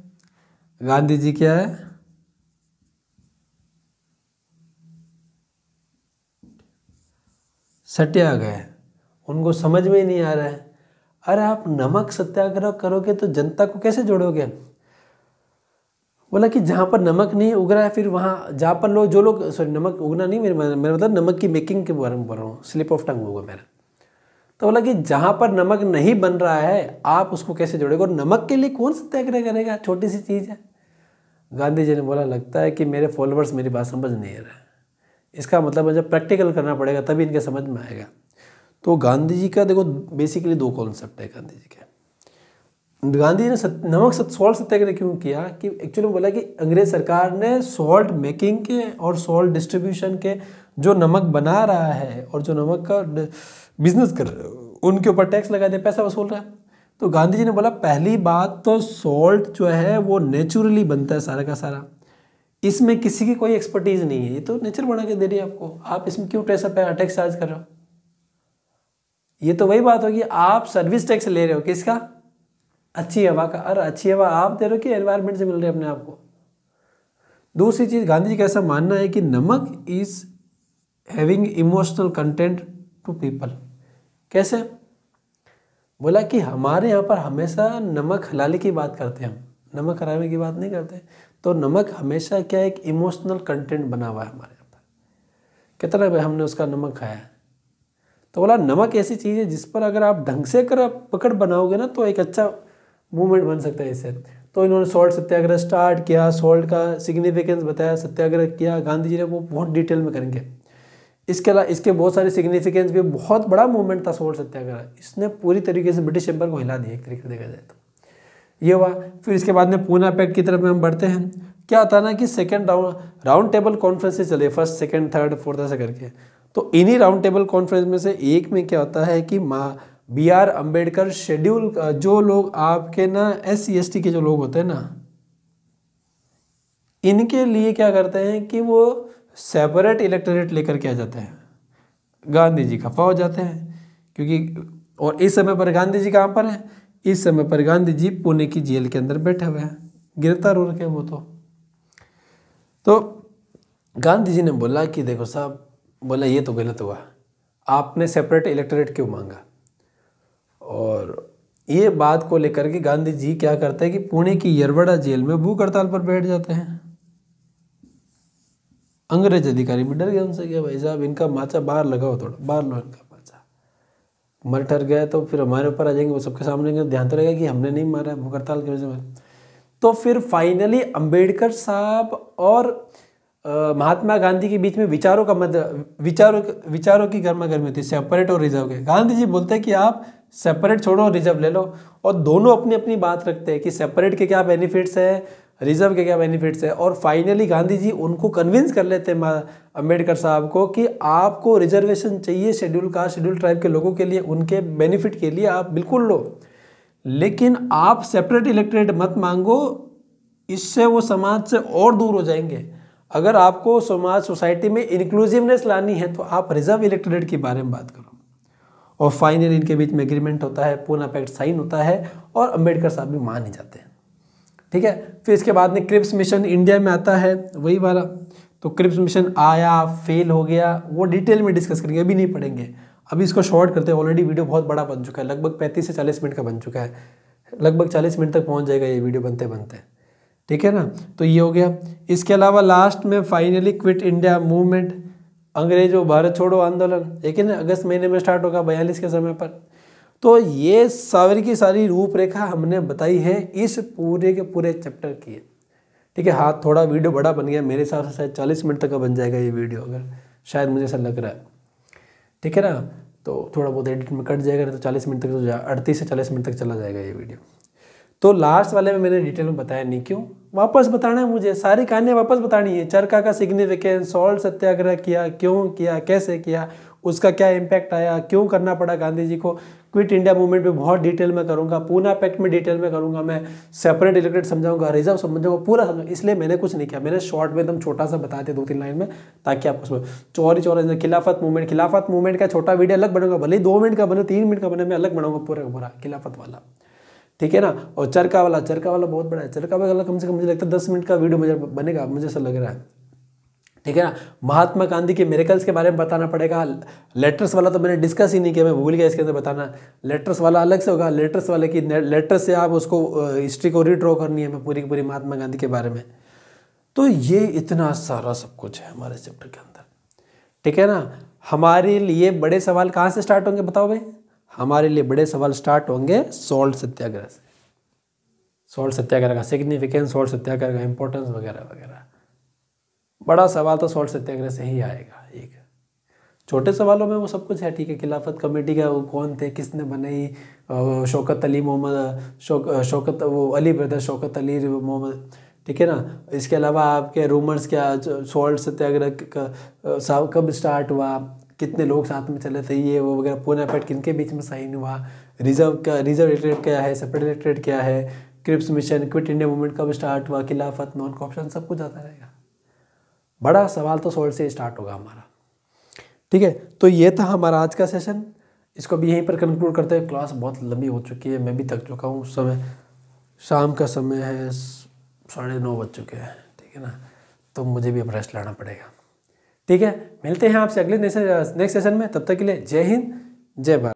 गांधी जी क्या है, सत्याग्रह, उनको समझ में ही नहीं आ रहा है। अरे आप नमक सत्याग्रह करोगे तो जनता को कैसे जोड़ोगे? बोला कि जहाँ पर नमक नहीं उग रहा है, फिर वहाँ जहाँ पर लोग, जो लोग, सॉरी नमक उगना नहीं, मेरा मतलब नमक की मेकिंग के बारे में बोल रहा हूँ, स्लिप ऑफ टंग होगा मेरा। तो बोला कि जहाँ पर नमक नहीं बन रहा है आप उसको कैसे जोड़ेगा, और नमक के लिए कौन सत्याग्रह करेगा, छोटी सी चीज़ है। गांधी जी ने बोला लगता है कि मेरे फॉलोअर्स मेरी बात समझ नहीं रहे, इसका मतलब मुझे प्रैक्टिकल करना पड़ेगा तभी इनके समझ में आएगा। तो गांधी जी का देखो बेसिकली दो कॉन्सेप्ट है गांधी जी के। गांधी जी ने सॉल्ट सत्याग्रह क्यों किया कि एक्चुअली बोला कि अंग्रेज सरकार ने सॉल्ट मेकिंग के और सॉल्ट डिस्ट्रीब्यूशन के, जो नमक बना रहा है और जो नमक का बिजनेस कर रहा है उनके ऊपर टैक्स लगा दे, पैसा वसूल रहा है। तो गांधी जी ने बोला पहली बात तो सॉल्ट जो है वो नेचुरली बनता है सारा का सारा, इसमें किसी की कोई एक्सपर्टीज नहीं है, ये तो नेचर बना के दे रही है आपको, आप इसमें क्यों टैक्स चार्ज कर रहे हो? ये तो वही बात होगी, आप सर्विस टैक्स ले रहे हो किसका? अच्छी हवा का। अरे अच्छी हवा आप दे रहे हो कि एनवायरनमेंट से मिल रही है अपने आप को? दूसरी चीज, गांधी जी का ऐसा मानना है कि नमक is having emotional content to people. कैसे? बोला कि हमारे यहाँ पर हमेशा नमक हलाली की बात करते हैं, हम नमक हराने की बात नहीं करते। तो नमक हमेशा क्या एक इमोशनल कंटेंट बना हुआ है हमारे यहाँ पर, कितना भाई हमने उसका नमक खाया है। तो बोला नमक ऐसी चीज़ है जिस पर अगर आप ढंग से अगर आप पकड़ बनाओगे ना तो एक अच्छा मूवमेंट बन सकता है इससे। तो इन्होंने सॉल्ट सत्याग्रह स्टार्ट किया, सॉल्ट का सिग्निफिकेंस बताया, सत्याग्रह किया गांधी जी ने, वो बहुत डिटेल में करेंगे। इसके अलावा इसके बहुत सारे सिग्निफिकेंस भी, बहुत बड़ा मूवमेंट था सॉल्ट सत्याग्रह, इसने पूरी तरीके से ब्रिटिश एम्पायर को हिला दिया एक तरीके से देखा जाए तो। ये हुआ। फिर इसके बाद में पूना पैक्ट की तरफ में हम बढ़ते हैं। क्या होता है ना कि सेकेंड राउंड टेबल कॉन्फ्रेंसेस चले, फर्स्ट सेकेंड थर्ड फोर्थ ऐसे करके। तो इन्हीं राउंड टेबल कॉन्फ्रेंस में से एक में क्या होता है कि BR अम्बेडकर शेड्यूल, जो लोग आपके ना SC ST के जो लोग होते हैं ना, इनके लिए क्या करते हैं कि वो सेपरेट इलेक्टोरेट लेकर के आ जाते हैं, गांधी जी खफा हो जाते हैं क्योंकि, और इस समय पर गांधी जी कहाँ पर हैं? इस समय पर गांधी जी पुणे की जेल के अंदर बैठे हुए हैं, गिरफ्तार हो रखे हैं वो। तो गांधी जी ने बोला कि देखो साहब, बोला ये तो गलत हुआ, आपने सेपरेट इलेक्टोरेट क्यों मांगा? और ये बात को लेकर के गांधी जी क्या करते हैं कि पुणे की यरवड़ा जेल में भूख हड़ताल पर बैठ जाते हैं। अंग्रेज अधिकारी भी डर गए उनसे, क्या भाई साहब इनका माचा बाहर लगाओ, थोड़ा बाहर लो इनका माचा, मर ठर गए तो फिर हमारे ऊपर आ जाएंगे, वो सबके सामने ध्यान तो रहेगा कि हमने नहीं मारा है, भूख हड़ताल की वजह से। तो फिर फाइनली अंबेडकर साहब और महात्मा गांधी के बीच में विचारों की गर्मा गर्मी थी, सेपरेट और रिजर्व के। गांधी जी बोलते हैं कि आप सेपरेट छोड़ो, रिजर्व ले लो, और दोनों अपनी अपनी बात रखते हैं कि सेपरेट के क्या बेनिफिट्स है, रिजर्व के क्या बेनिफिट्स है। और फाइनली गांधी जी उनको कन्विंस कर लेते हैं अंबेडकर साहब को कि आपको रिजर्वेशन चाहिए शेड्यूल कास्ट शेड्यूल ट्राइब के लोगों के लिए, उनके बेनिफिट के लिए आप बिल्कुल लो, लेकिन आप सेपरेट इलेक्टोरेट मत मांगो, इससे वो समाज से और दूर हो जाएंगे। अगर आपको सोसाइटी में इंक्लूसिवनेस लानी है तो आप रिजर्व इलेक्टोरेट के बारे में बात करो। और फाइनली इनके बीच में एग्रीमेंट होता है, पूना पैक्ट साइन होता है और अंबेडकर साहब भी मान ही जाते हैं। ठीक है। फिर इसके बाद में क्रिप्स मिशन इंडिया में आता है, वही वाला। तो क्रिप्स मिशन आया, फेल हो गया, वो डिटेल में डिस्कस करेंगे, अभी नहीं पढ़ेंगे, अभी इसको शॉर्ट करते हैं। ऑलरेडी वीडियो बहुत बड़ा बन चुका है, लगभग 35 से 40 मिनट का बन चुका है, लगभग 40 मिनट तक पहुंच जाएगा ये वीडियो बनते बनते, ठीक है ना। तो ये हो गया। इसके अलावा लास्ट में फाइनली क्विट इंडिया मूवमेंट, अंग्रेजों भारत छोड़ो आंदोलन, लेकिन अगस्त महीने में स्टार्ट होगा 42 के समय पर। तो ये सारी की सारी रूपरेखा हमने बताई है इस पूरे के पूरे चैप्टर की, ठीक है। हाँ, थोड़ा वीडियो बड़ा बन गया, मेरे हिसाब से शायद 40 मिनट तक का बन जाएगा ये वीडियो, अगर शायद मुझे ऐसा लग रहा है, ठीक है ना। तो थोड़ा बहुत एडिट में कट जाएगा, नहीं तो 40 मिनट तक तो 38 से 40 मिनट तक चला जाएगा ये वीडियो। तो लास्ट वाले में मैंने डिटेल में बताया नहीं, क्यों वापस बताना है मुझे, सारी कहानियाँ वापस बतानी है। चरखा का सिग्निफिकेंस, सॉल्ट सत्याग्रह किया, क्यों किया, कैसे किया, उसका क्या इम्पैक्ट आया, क्यों करना पड़ा गांधी जी को। क्विट इंडिया मूवमेंट में बहुत डिटेल में करूंगा, पूना पैक्ट में डिटेल में करूंगा, मैं सेपरेट इलेक्टोरेट समझाऊंगा, रिजर्व समझाऊंगा, पूरा समझाऊंगा। इसलिए मैंने कुछ नहीं किया, मैंने शॉर्ट में एकदम छोटा सा बता दिया 2-3 लाइन में, ताकि आपको चौरी खिलाफत मूवमेंट का छोटा वीडियो अलग बनेगा, भले ही 2 मिनट का बने, 3 मिनट का बने, मैं अलग बनाऊंगा पूरा का पूरा खिलाफत वाला, ठीक है ना। और चरखा वाला बहुत बड़ा है, चरखा वाला कम से कम मुझे लगता है 10 मिनट का वीडियो मुझे बनेगा, मुझे ऐसा लग रहा है, ठीक है ना। महात्मा गांधी के मिरेकल्स के बारे में बताना पड़ेगा। लेटर्स वाला तो मैंने डिस्कस ही नहीं किया, मैं भूल गया इसके अंदर बताना। लेटर्स वाला अलग से होगा, लेटर्स वाले की लेटर से आप उसको हिस्ट्री को रीड्रॉ करनी है, मैं पूरी की पूरी महात्मा गांधी के बारे में। तो ये इतना सारा सब कुछ है हमारे चैप्टर के अंदर, ठीक है ना। हमारे लिए बड़े सवाल कहाँ से स्टार्ट होंगे बताओ भाई? हमारे लिए बड़े सवाल स्टार्ट होंगे सॉल्ट सत्याग्रह से। सॉल्ट सत्याग्रह का सिग्निफिकेंस, सॉल्ट सत्याग्रह का इंपॉर्टेंस वगैरह वगैरह। बड़ा सवाल तो सॉल्ट सत्याग्रह से ही आएगा। एक छोटे सवालों में वो सब कुछ है, ठीक है। खिलाफत कमेटी का वो कौन थे, किसने बनाई, शौकत अली मोहम्मद, शौकत वो अली ब्रदर शौकत अली मोहम्मद, ठीक है ना। इसके अलावा आपके रूमर्स क्या, सॉल्ट सत्याग्रह का कब स्टार्ट हुआ, कितने लोग साथ में चले थे, ये वो वगैरह, पूना पैक्ट किनके बीच में साइन हुआ, रिजर्व इलेक्ट्रेट क्या है, सेपरेट इलेक्ट्रेट क्या है, Cripps mission, quit India movement कब स्टार्ट हुआ, खिलाफत, नॉन कॉर्प्शन, सब कुछ आता रहेगा। बड़ा सवाल तो सॉल्ट से स्टार्ट होगा हमारा, ठीक है। तो ये था हमारा आज का सेशन, इसको भी यहीं पर कंक्लूड करते हैं। क्लास बहुत लंबी हो चुकी है, मैं भी थक चुका हूँ। उस समय शाम का समय है, 9:30 बज चुके हैं, ठीक है ना। तो मुझे भी अब रेस्ट लेना पड़ेगा, ठीक है। मिलते हैं आपसे अगले नेक्स्ट सेशन में, तब तक के लिए जय हिंद, जय भारत।